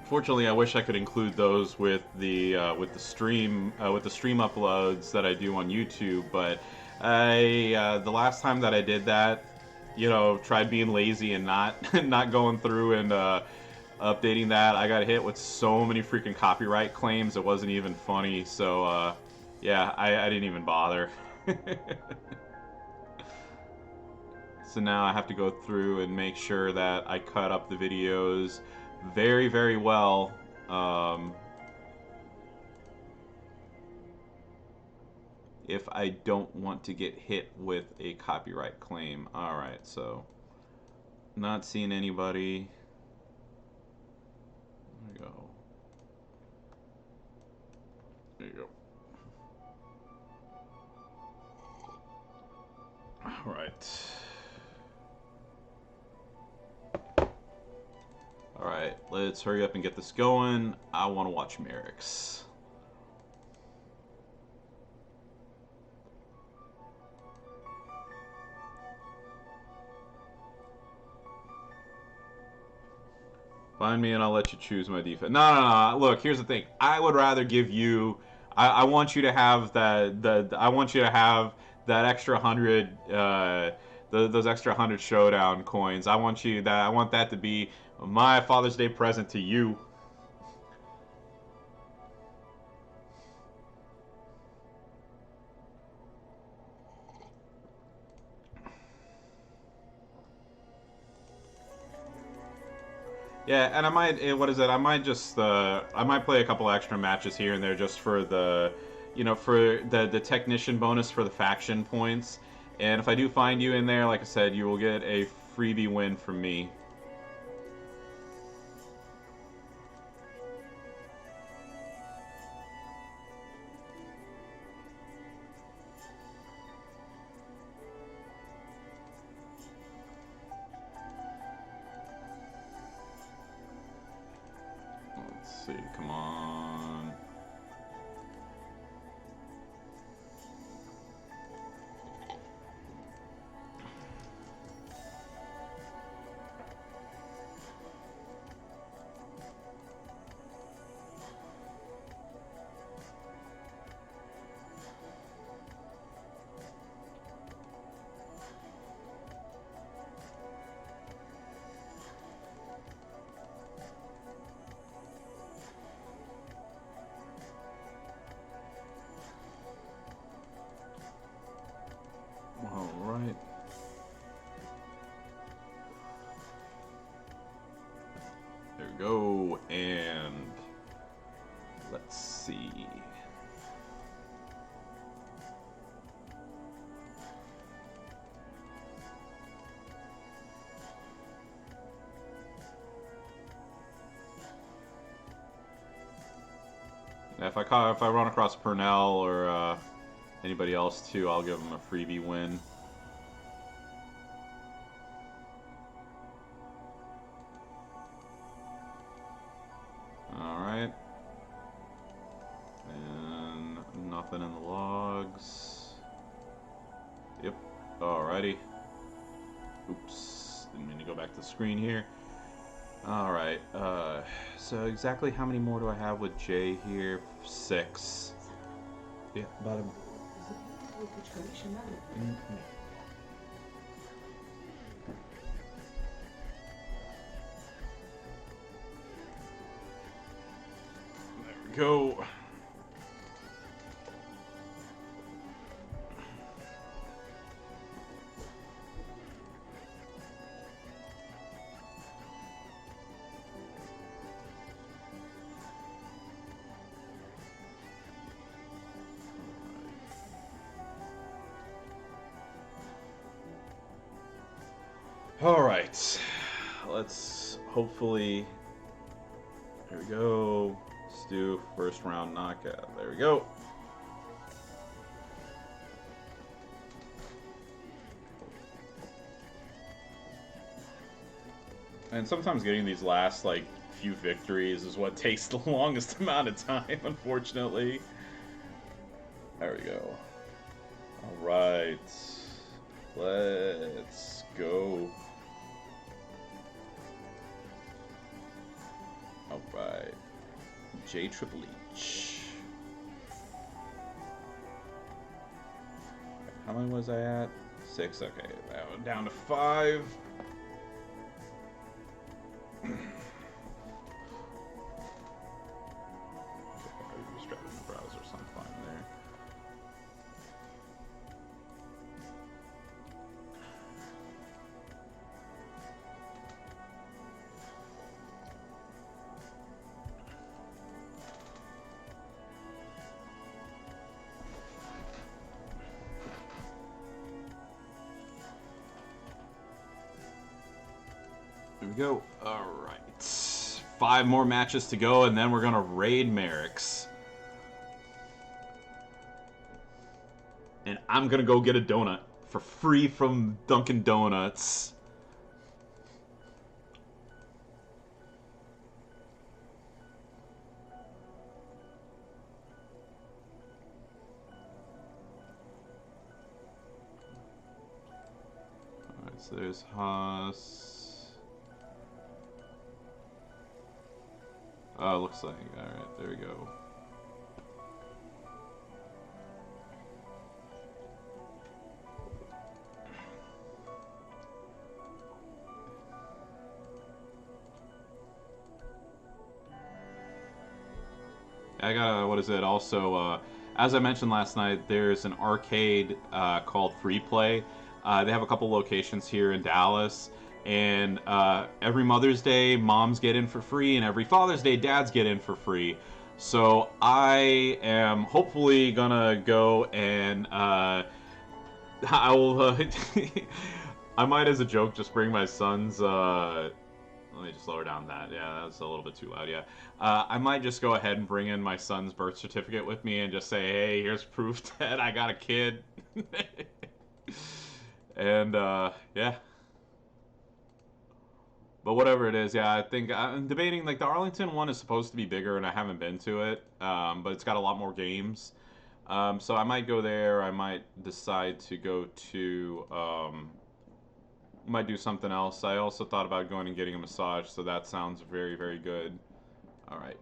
Fortunately, I wish I could include those with the stream uploads that I do on YouTube. But the last time that I did that, tried being lazy and not not going through and updating that, I got hit with so many freaking copyright claims. It wasn't even funny. So yeah, I didn't even bother. So now I have to go through and make sure that I cut up the videos very, very well. If I don't want to get hit with a copyright claim. Alright, so not seeing anybody. There you go. There you go. Alright. Alright, let's hurry up and get this going. I want to watch Merrick's. Find me and I'll let you choose my defense. No. Look, here's the thing. I would rather give you. I want you to have I want you to have that extra 100. Those extra 100 showdown coins. I want that to be my Father's Day present to you. Yeah, and I might, what is it? I might just, I might play a couple extra matches here and there just for the, for the technician bonus for the faction points. And if I do find you in there, like I said, you will get a freebie win from me. Let's see, come on. Alright. There we go, and let's see. If I run across Purnell or anybody else too, I'll give them a freebie win. Alright. And nothing in the logs. Yep. Alrighty. Oops. Didn't mean to go back to the screen here. Alright. So exactly how many more do I have with Jay here? 6. Yeah, about him. There we go. All right, let's hopefully. There we go. Let's do first round knockout. There we go. And sometimes getting these last like few victories is what takes the longest amount of time, unfortunately. There we go. All right, let's go. All right, J Triple H. How many was I at? 6. Okay, that one down to 5. Just driving the browser, so I'm fine there. There we go. All right. 5 more matches to go, and then we're going to raid Merrick's. And I'm going to go get a donut for free from Dunkin' Donuts. All right, so there's Haas. Oh, looks like. Alright, there we go. I got what is it? Also, as I mentioned last night, there's an arcade called Free Play. They have a couple locations here in Dallas. And every Mother's Day, moms get in for free, and every Father's Day, dads get in for free. So I am hopefully gonna go and I will. I might, as a joke, just bring my son's. Let me just lower down that. Yeah, that's a little bit too loud. Yeah, I might just go ahead and bring in my son's birth certificate with me and just say, "Hey, here's proof that I got a kid." And yeah. But whatever it is, yeah, I think I'm debating. Like the Arlington one is supposed to be bigger, and I haven't been to it. But it's got a lot more games. So I might go there. I might decide to go to. Might do something else. I also thought about going and getting a massage, so that sounds very, very good. All right.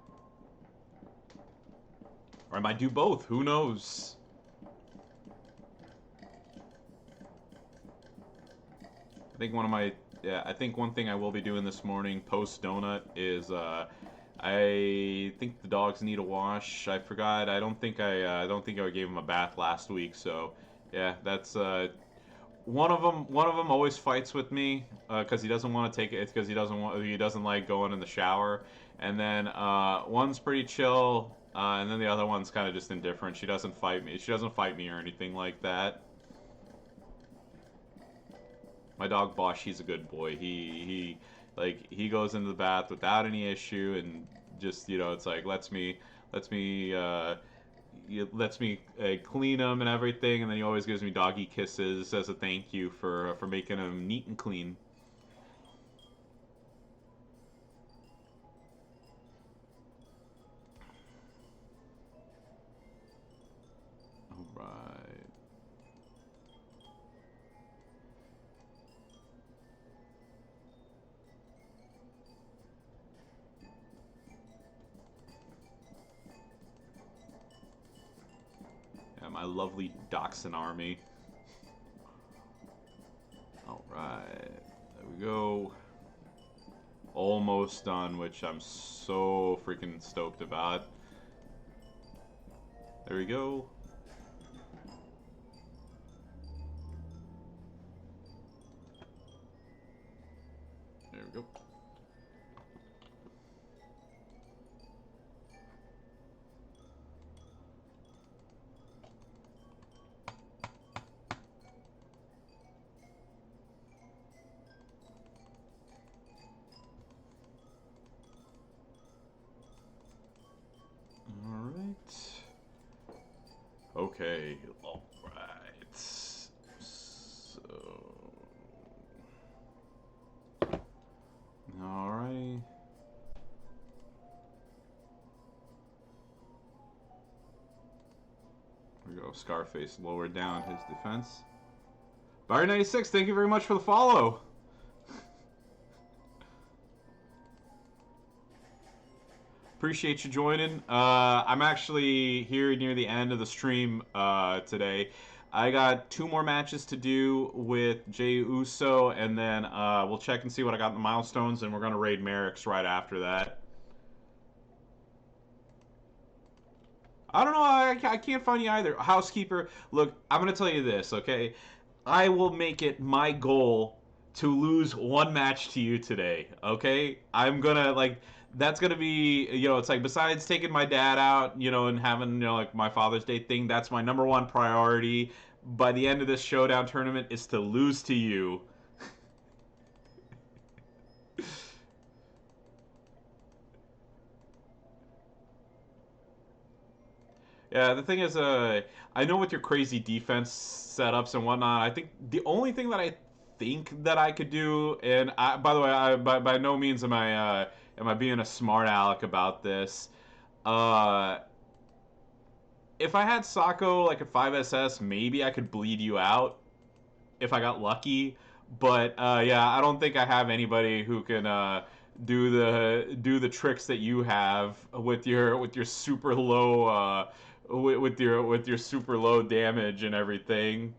Or I might do both. Who knows? I think one of my I think one thing I will be doing this morning post donut is I think the dogs need a wash. I forgot. I don't think I gave them a bath last week. So yeah, that's one of them. One of them always fights with me because he doesn't want to take it. It's because he doesn't like going in the shower. And then one's pretty chill, and then the other one's kind of just indifferent. She doesn't fight me. She doesn't fight me or anything like that. My dog Bosch, he's a good boy. He goes into the bath without any issue, and just it's like lets me clean him and everything, and then he always gives me doggy kisses as a thank you for making him neat and clean. All right. Yeah, my lovely Dachshund army. All right, there we go. Almost done, which I'm so freaking stoked about. There we go. There we go. Okay. All right. So. All right. There we go. Scarface lowered down his defense. Byron96, thank you very much for the follow. Appreciate you joining. I'm actually here near the end of the stream today. I got 2 more matches to do with Jey Uso, and then we'll check and see what I got in the milestones, and we're going to raid Merrick's right after that. I don't know. I can't find you either. Housekeeper, look, I'm going to tell you this, okay? I will make it my goal to lose 1 match to you today, okay? I'm going to, like, that's going to be, it's like, besides taking my dad out, and having, like, my Father's Day thing, that's my #1 priority by the end of this Showdown tournament is to lose to you. Yeah, the thing is, I know with your crazy defense setups and whatnot, I think the only thing that I think that I could do, and by the way, by no means am I being a smart aleck about this. Uh, if I had Sako like at 5SS, maybe I could bleed you out if I got lucky. But yeah, I don't think I have anybody who can do the tricks that you have with your super low with your super low damage and everything.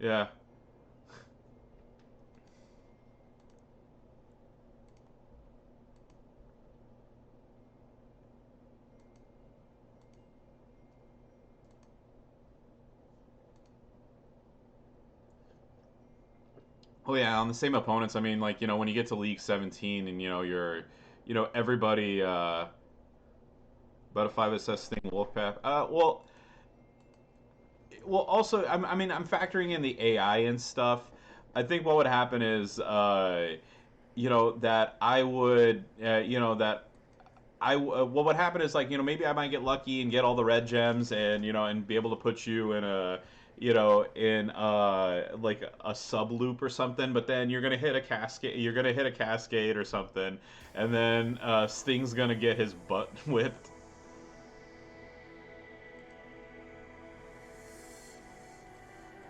Yeah. Oh yeah, on the same opponents. I mean, like when you get to League 17 and you're, everybody about a 5SS thing Wolfpath. Well, also, I mean, I'm factoring in the AI and stuff. I think what would happen is, that I would, what would happen is like maybe I might get lucky and get all the red gems and and be able to put you in a in like a sub loop or something, but then you're gonna hit a cascade or something, and then Sting's gonna get his butt whipped.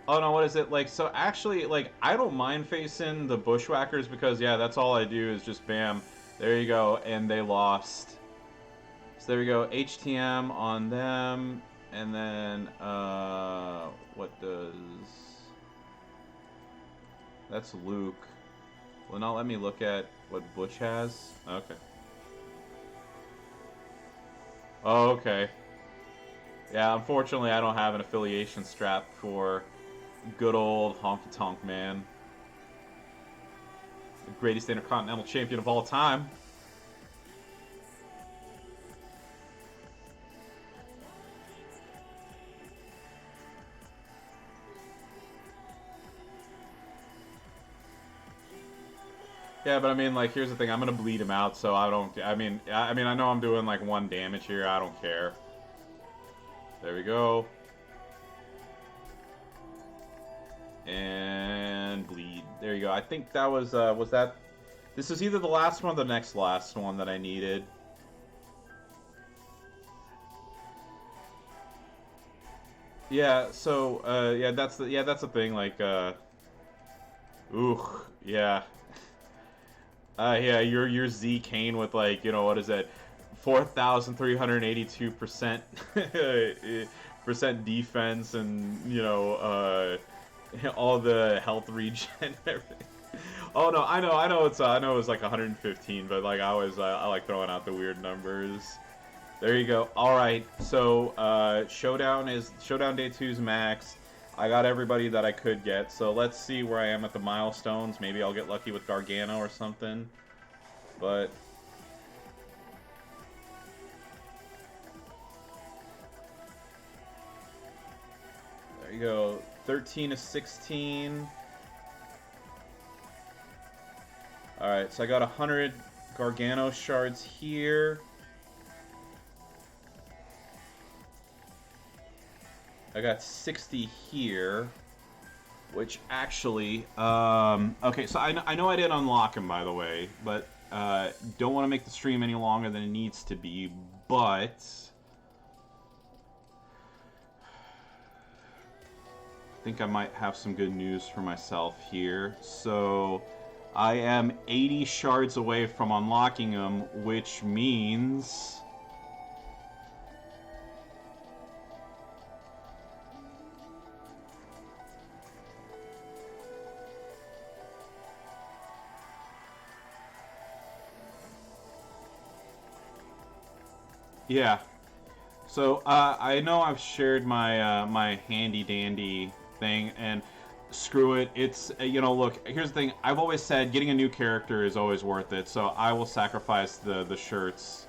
Oh no, what is it like? So actually, like I don't mind facing the Bushwhackers because yeah, that's all I do is just bam, there you go, and they lost. So there we go, HTM on them, and then what does? That's Luke. Well, now let me look at what Butch has. Okay. Oh, okay. Yeah, unfortunately, I don't have an affiliation strap for good old Honky Tonk Man, the greatest Intercontinental Champion of all time. Yeah, but I mean, like, here's the thing: I'm gonna bleed him out, so I don't. I know I'm doing like 1 damage here. I don't care. There we go. And bleed. There you go. I think that was that. This is either the last one or the next last one that I needed. Yeah. So yeah, that's the thing. Like ooh, yeah. Yeah, your Z Kane with like what is it, 4,382% percent defense and all the health regen and everything. Oh no, I know it's like 115, but like I like throwing out the weird numbers. There you go. All right, so Showdown Day 2's max. I got everybody that I could get, so let's see where I am at the milestones. Maybe I'll get lucky with Gargano or something. But there you go. 13 to 16. Alright, so I got 100 Gargano shards here. I got 60 here, which actually, okay, so I know I did unlock him, by the way, but don't want to make the stream any longer than it needs to be, but I think I might have some good news for myself here. So I am 80 shards away from unlocking him, which means yeah. So I know I've shared my my handy dandy thing, and screw it. It's you know, look. Here's the thing. I've always said getting a new character is always worth it. So I will sacrifice the shirts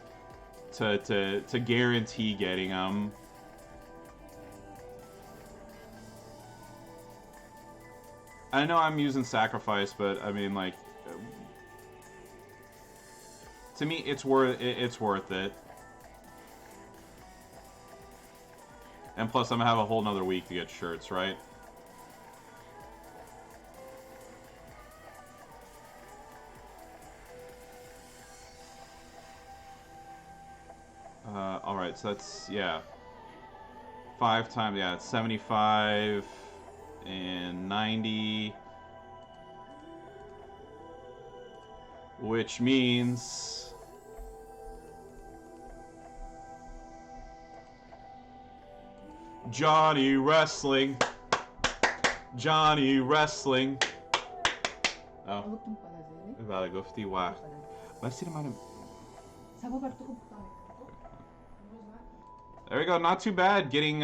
to guarantee getting them. I know I'm using sacrifice, but I mean, like, to me, it's worth it. And plus, I'm gonna have a whole nother week to get shirts, right? All right, so that's yeah, 5 times yeah, it's 75 and 90, which means Johnny Wrestling. Johnny Wrestling. Oh. Vale, gofti wa. Basti naman. There we go. Not too bad. Getting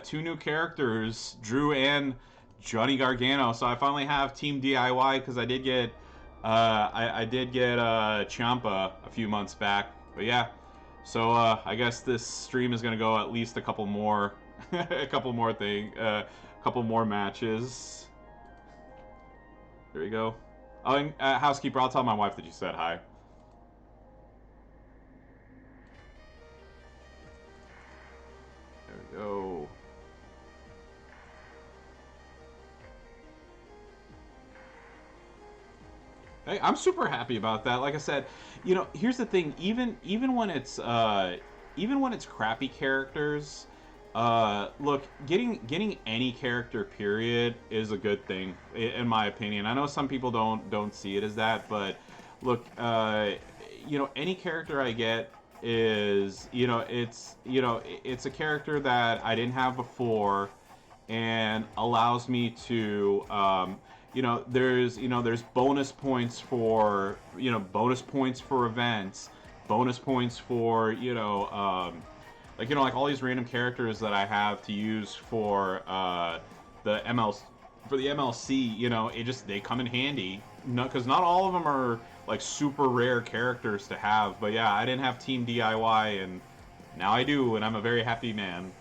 2 new characters, Drew and Johnny Gargano. So I finally have Team DIY because I did get I did get Ciampa a few months back. But yeah. So I guess this stream is gonna go at least a couple more a couple more matches. There we go. Oh, and, housekeeper, I'll tell my wife that you said hi. There we go. Hey, I'm super happy about that. Like I said, you know, here's the thing. Even when it's crappy characters, look, getting any character period is a good thing in my opinion. I know some people don't see it as that, but look, you know, any character I get is it's a character that I didn't have before, and allows me to there's bonus points for events, bonus points for like all these random characters that I have to use for the MLC. They come in handy. Because not all of them are like super rare characters to have. But yeah, I didn't have Team DIY, and now I do, and I'm a very happy man.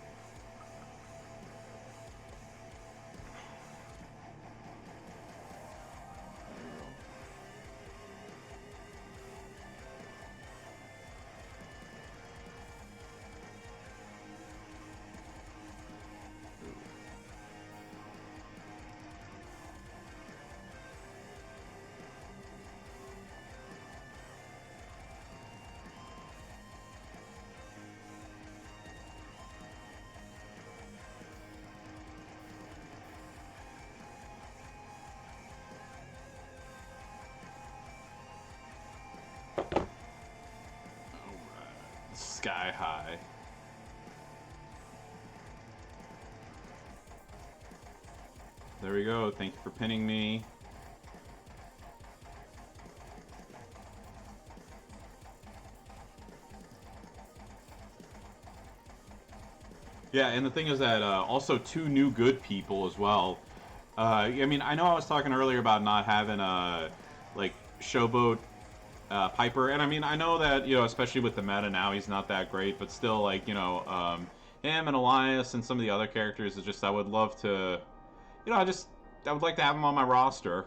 Sky high. There we go. Thank you for pinning me. Yeah, and the thing is that also 2 new good people as well. I mean, I know I was talking earlier about not having like Showboat Piper, and I mean, I know that especially with the meta now, he's not that great, but still, like him and Elias and some of the other characters is just I would love to, I would like to have him on my roster.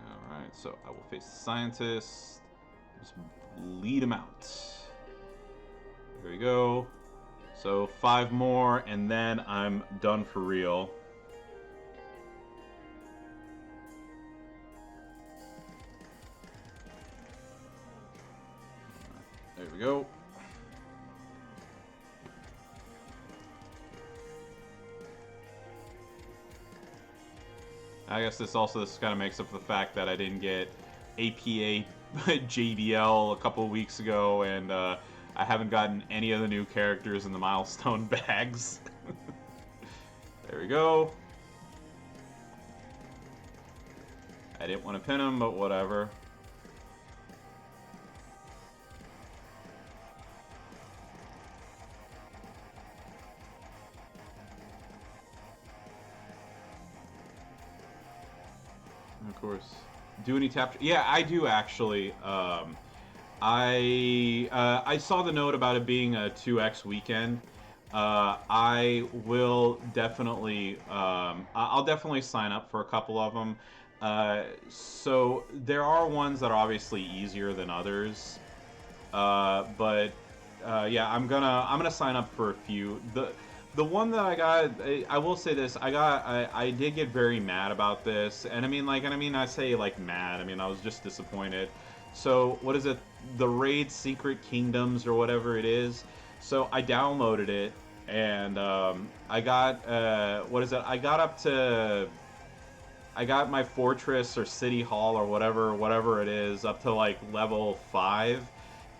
All right, so I will face the scientist. Just lead him out. There we go. So 5 more, and then I'm done for real. There we go. I guess this kind of makes up for the fact that I didn't get APA JBL a couple of weeks ago, and I haven't gotten any of the new characters in the milestone bags. There we go. I didn't want to pin him, but whatever. Of course. Do any tap? Yeah, I do actually. I saw the note about it being a 2x weekend. I will definitely. I'll definitely sign up for a couple of them. So there are ones that are obviously easier than others. But yeah, I'm gonna sign up for a few. The one that I got, I will say this, I did get very mad about this, and I say like mad, I was just disappointed. So what is it, the Raid Secret Kingdoms or whatever it is? So I downloaded it, and I got what is it? I got my fortress or city hall or whatever it is up to like level 5,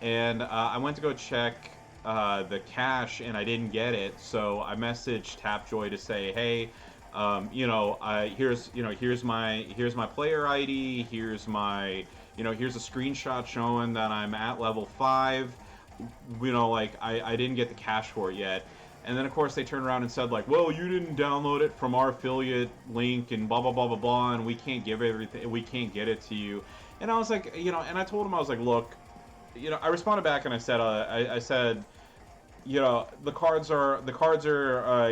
and I went to go check the cache and I didn't get it, so I messaged Tapjoy to say, hey, here's my player ID, here's a screenshot showing that I'm at level 5. I didn't get the cache for it yet. And then of course they turned around and said like, well, you didn't download it from our affiliate link and blah blah blah blah blah, and we can't get it to you. And I was like, and I told him, I was like, look, I responded back and I said, I said, the cards are the cards are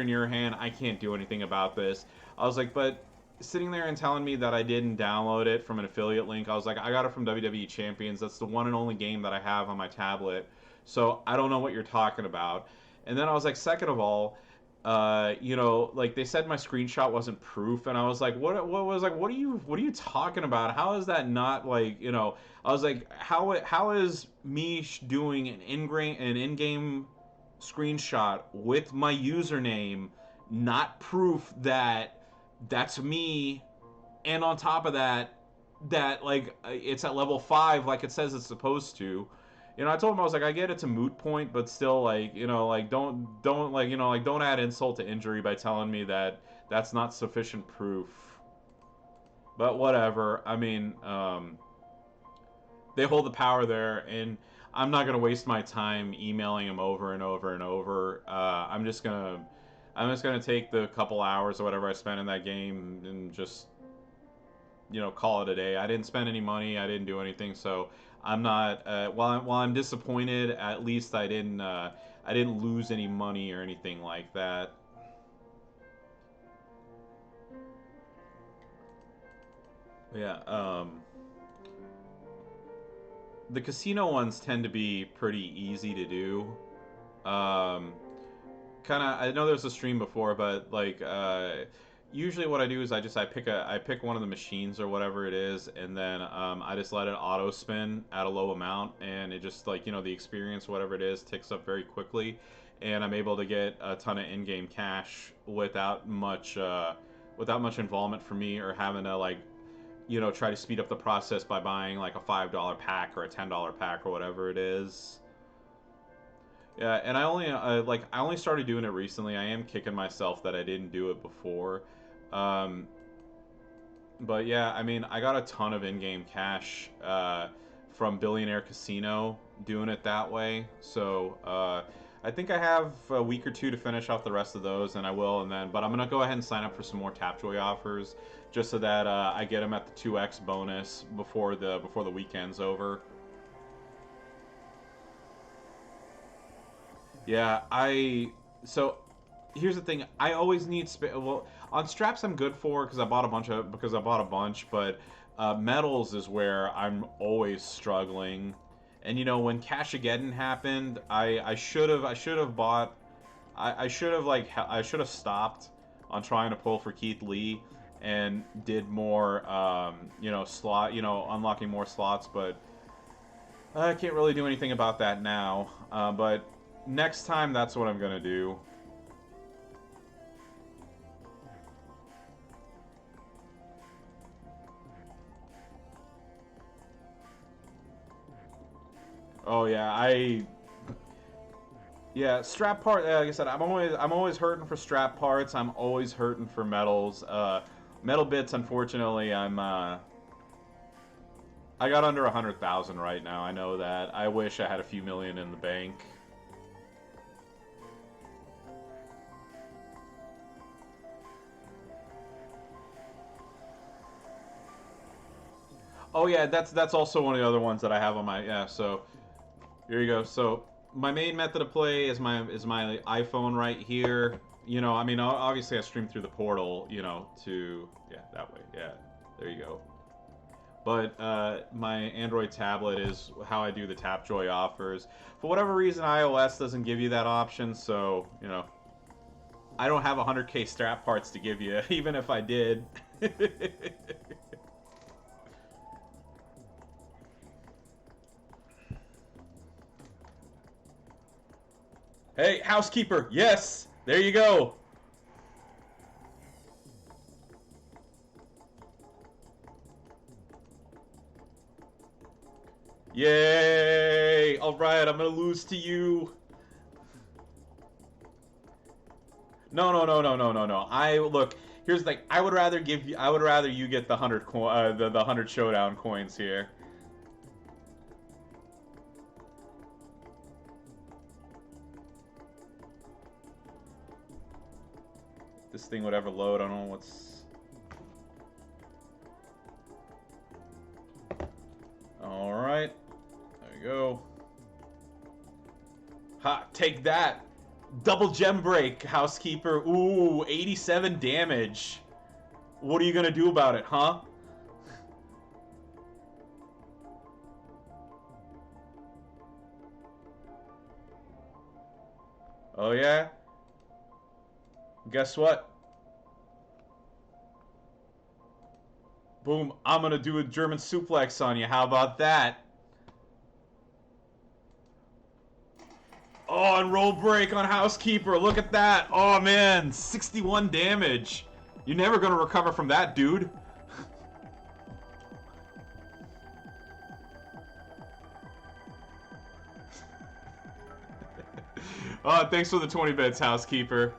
in your hand. I can't do anything about this. I was like, but sitting there and telling me that I didn't download it from an affiliate link, I was like, I got it from WWE Champions. That's the one and only game that I have on my tablet. So I don't know what you're talking about. And then I was like, second of all, they said my screenshot wasn't proof, and I was like, what are you talking about? How is that not I was like, how is me doing an in-game screenshot with my username not proof that that's me, and on top of that, it's at level 5 like it says it's supposed to. I told him, I was like, I get it's a moot point, but still, don't add insult to injury by telling me that that's not sufficient proof. But whatever. They hold the power there, and I'm not gonna waste my time emailing them over and over and over. I'm just gonna take the couple hours or whatever I spent in that game and just call it a day. I didn't spend any money. I didn't do anything, so I'm not. While I'm disappointed, at least I didn't lose any money or anything like that. Yeah. The casino ones tend to be pretty easy to do. Kind of. I know there's a stream before, but usually what I do is I pick one of the machines or whatever it is, and then I just let it auto spin at a low amount, and it just the experience, whatever it is, ticks up very quickly, and I'm able to get a ton of in-game cash without much involvement for me, or having to try to speed up the process by buying like a $5 pack or a $10 pack or whatever it is. Yeah, and I only started doing it recently. I am kicking myself that I didn't do it before. Um, but yeah, I got a ton of in-game cash from Billionaire Casino doing it that way. So I think I have a week or two to finish off the rest of those, and I will. But I'm gonna go ahead and sign up for some more Tapjoy offers, just so that I get them at the 2x bonus before the weekend's over. Yeah, so here's the thing. I always need well, on straps I'm good for because I bought a bunch, but metals is where I'm always struggling, And when Cashageddon happened, I should have bought. I should have I should have stopped on trying to pull for Keith Lee and did more unlocking more slots, but I can't really do anything about that now. But next time, that's what I'm gonna do. Oh yeah, strap part. Like I said, I'm always hurting for strap parts. I'm always hurting for metals. Metal bits. Unfortunately, I got under 100,000 right now. I know that. I wish I had a few million in the bank. Oh yeah, that's also one of the other ones that I have on my So here you go. So my main method of play is my iPhone right here. I mean, obviously I stream through the portal. To that way. Yeah, there you go. But my Android tablet is how I do the Tapjoy offers. For whatever reason, iOS doesn't give you that option, so I don't have 100K strap parts to give you, even if I did. Hey, housekeeper! Yes! There you go! Yay! Alright, I'm gonna lose to you. No, no, no, no, no, no, no. Look. Here's the thing. I would rather you get the 100 showdown coins here. This thing would ever load. I don't know what's. All right. There you go. Ha! Take that. Double gem break, housekeeper. Ooh, 87 damage. What are you gonna do about it, huh? Oh yeah? Guess what? Boom, I'm gonna do a German suplex on you. How about that? Oh, and roll break on housekeeper. Look at that. Oh man, 61 damage. You're never gonna recover from that, dude. Oh, thanks for the 20 bits, housekeeper.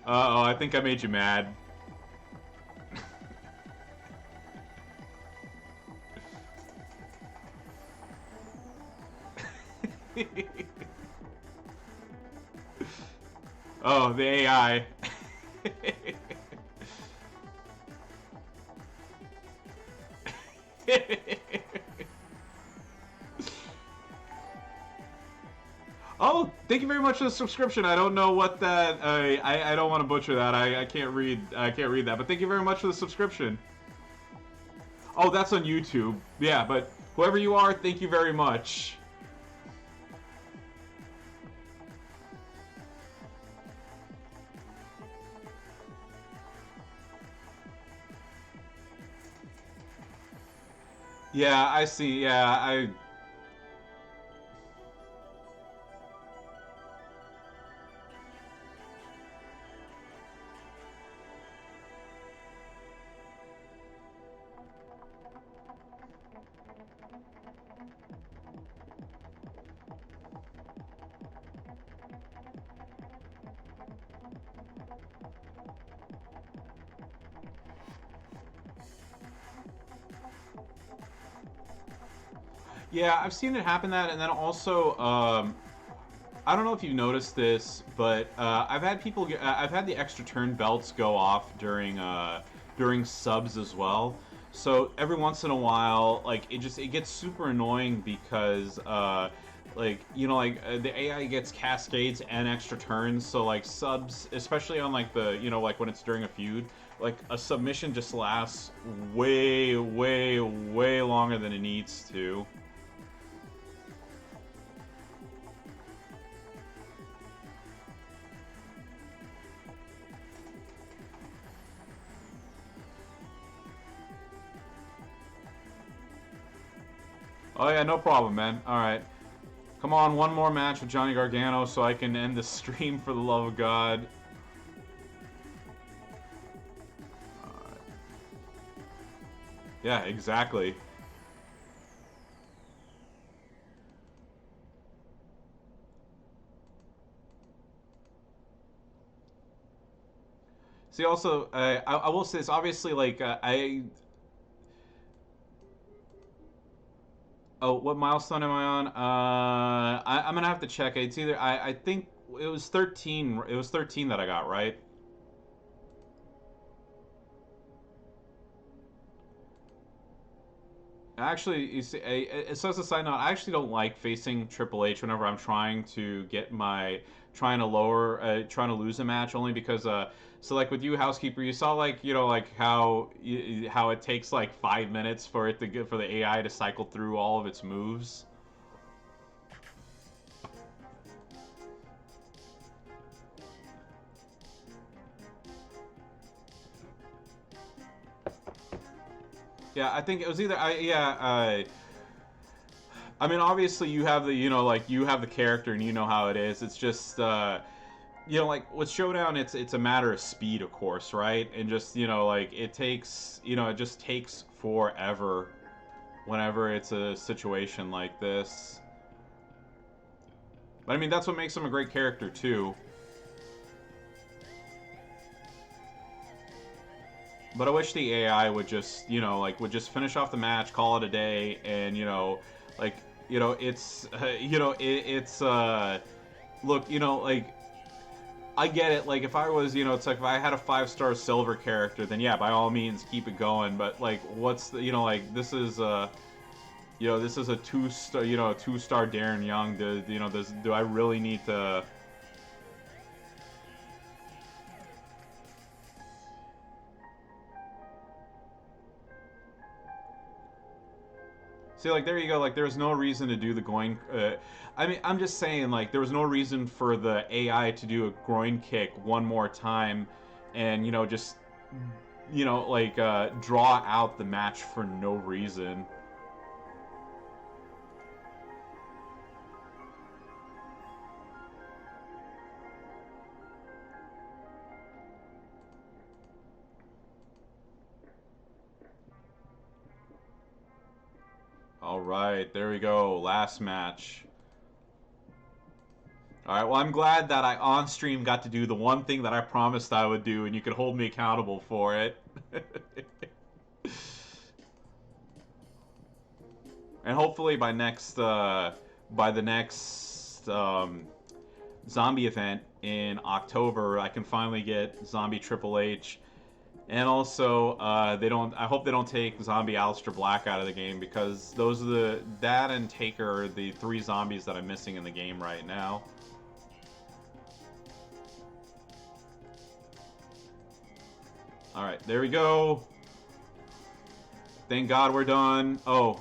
Uh-oh, I think I made you mad. Oh, the AI. Oh, thank you very much for the subscription. I don't know what that. I don't want to butcher that. I can't read. I can't read that. But thank you very much for the subscription. Oh, that's on YouTube. Yeah, but whoever you are, thank you very much. Yeah, I see. Yeah, I. Yeah, I've seen it happen that, and then also, I don't know if you've noticed this, but I've had I've had the extra turn belts go off during subs as well. So every once in a while, like it gets super annoying because the AI gets cascades and extra turns. So like subs, especially on like the like when it's during a feud, like a submission just lasts way, way, way longer than it needs to. Oh yeah, no problem, man. All right. Come on, one more match with Johnny Gargano so I can end the stream for the love of God. Yeah, exactly. See, also, I will say this. Obviously, like, Oh, what milestone am I on? I'm gonna have to check. It's either I think it was 13. It was 13 that I got right. Actually, you see, so as a side note, I actually don't like facing Triple H whenever I'm trying to get my trying to lose a match, only because so like with you, housekeeper, you saw like like how it takes like 5 minutes for it to get for the AI to cycle through all of its moves. Yeah, I think it was either I mean, obviously you have the like you have the character and you know how it is. It's just like with Showdown, it's a matter of speed, of course, right? And just like it takes it just takes forever whenever it's a situation like this. But I mean, that's what makes him a great character too. But I wish the AI would just like would just finish off the match, call it a day, and like it's it's look like I get it. Like if I was, it's like if I had a 5-star silver character, then yeah, by all means keep it going. But like, what's the, like this is this is a 2-star, 2-star Darren Young. Do I really need to? See, like there you go. Like there was no reason to do the groin. I mean, I'm just saying, like there was no reason for the AI to do a groin kick one more time, and just like draw out the match for no reason. All right, there we go. Last match. All right, well, I'm glad that I on stream got to do the one thing that I promised I would do, and you could hold me accountable for it. And hopefully by the next zombie event in October, I can finally get Zombie Triple H. And also, they don't. I hope they don't take Zombie Aleister Black out of the game, because those are that and Taker are the 3 zombies that I'm missing in the game right now. All right, there we go. Thank God we're done. Oh,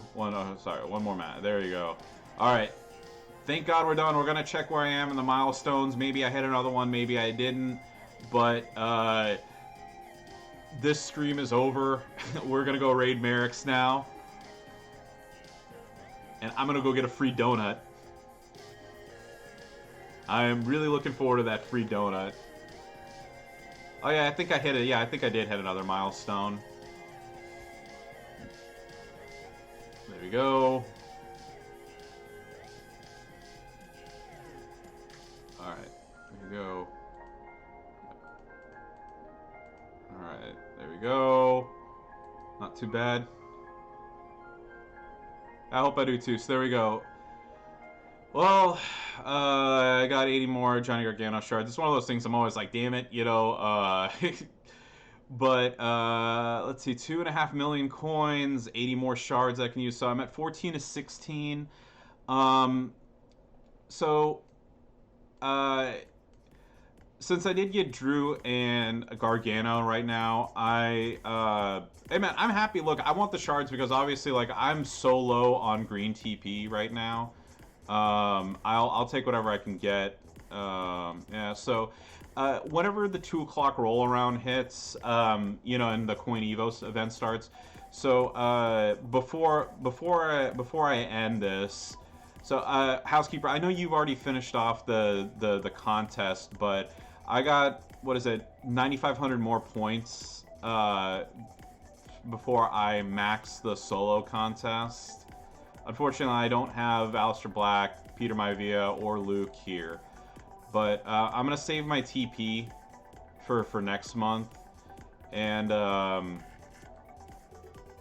sorry, one more match. There you go. All right. Thank God we're done. We're gonna check where I am in the milestones. Maybe I hit another one. Maybe I didn't. But this stream is over. We're gonna go raid Merrick's now, and I'm gonna go get a free donut. I am really looking forward to that free donut. Oh yeah, I think I hit it. Yeah, I think I did hit another milestone. There we go. All right, there we go. All right, there we go. Not too bad. I hope I do too. So there we go. Well, I got 80 more Johnny Gargano shards. It's one of those things I'm always like, damn it, but let's see, 2.5 million coins, 80 more shards I can use. So I'm at 14 to 16. So uh, since I did get Drew and Gargano right now, hey man, I'm happy. Look, I want the shards because obviously, like, I'm so low on green TP right now. I'll take whatever I can get. Yeah, so whenever the 2 o'clock roll around hits, and the Coin Evo event starts. So before I end this, so housekeeper, I know you've already finished off the contest, but I got, what is it, 9,500 more points before I max the solo contest. Unfortunately, I don't have Aleister Black, Peter Maivia, or Luke here. But I'm gonna save my TP for next month, and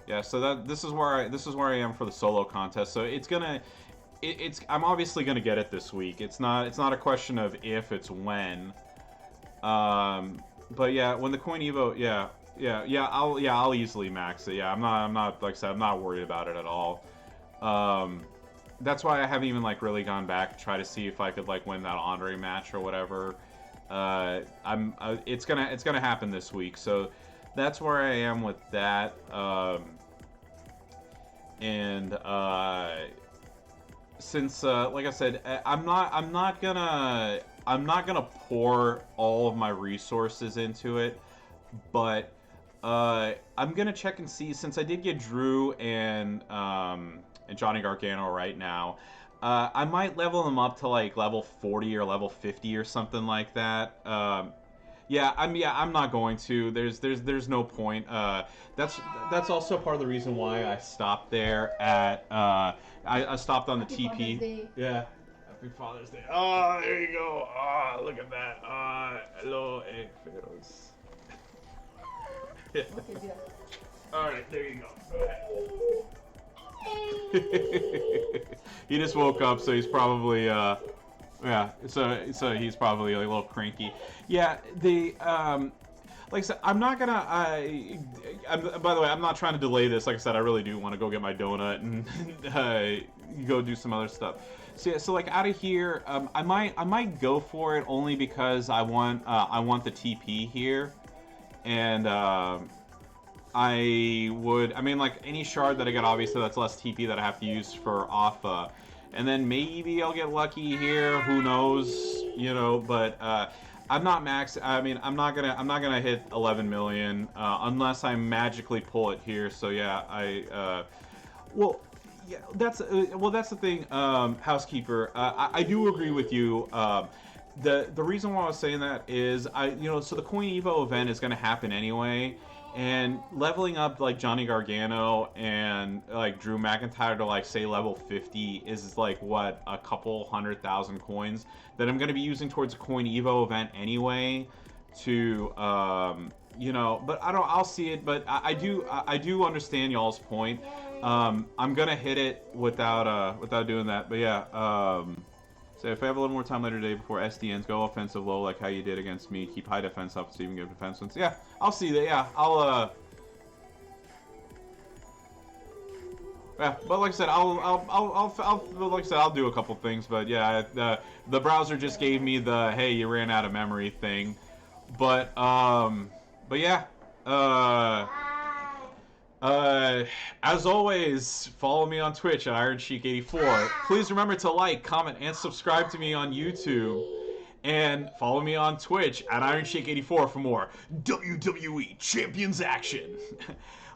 yeah. So this is where I am for the solo contest. So I'm obviously gonna get it this week. It's not a question of if, it's when. But yeah, when the Coin Evo, I'll easily max it. Yeah, I'm not like I said, I'm not worried about it at all. That's why I haven't even like really gone back to try to see if I could like win that Andre match or whatever. It's gonna happen this week, so that's where I am with that. And since like I said, I'm not gonna pour all of my resources into it, but I'm gonna check and see, since I did get Drew and Johnny Gargano right now. I might level them up to like level 40 or level 50 or something like that. I'm not going to. There's no point. That's also part of the reason why I stopped there at I stopped on the Happy TP. Father's Day. Yeah. Happy Father's Day. Oh, there you go. Oh, look at that. Hello, egg feathers. Okay, good. All right, there you go. He just woke up, so he's probably so he's probably a little cranky. Yeah, like I said, I'm not gonna. By the way, I'm not trying to delay this. Like I said, I really do want to go get my donut and go do some other stuff. So yeah, so like out of here, I might go for it only because I want the TP here, and I mean, like, any shard that I get, obviously, that's less TP that I have to use for Alpha. And then maybe I'll get lucky here, who knows, but I'm not max. I mean, I'm not gonna hit 11 million unless I magically pull it here. So yeah, that's the thing, housekeeper. I do agree with you. The reason why I was saying that is so the Coin Evo event is going to happen anyway, and leveling up like Johnny Gargano and like Drew McIntyre to like say level 50 is like what, a couple 100,000 coins that I'm going to be using towards a Coin Evo event anyway. To but I'll see it. But I do understand y'all's point. I'm gonna hit it without doing that. But yeah. So if I have a little more time later today before SDNs, go offensive low like how you did against me. Keep high defense up so you can get defense ones. Yeah, I'll see that. Yeah, yeah, but like I said, I'll do a couple things. But yeah, the browser just gave me the hey, you ran out of memory thing. But yeah. As always, follow me on Twitch at IronSheik84. Please remember to like, comment, and subscribe to me on YouTube. And follow me on Twitch at IronSheik84 for more WWE Champions action.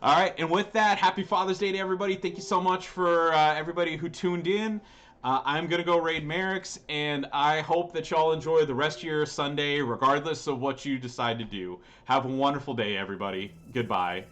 Alright, and with that, happy Father's Day to everybody. Thank you so much for everybody who tuned in. I'm going to go raid Merrick's, and I hope that y'all enjoy the rest of your Sunday, regardless of what you decide to do. Have a wonderful day, everybody. Goodbye.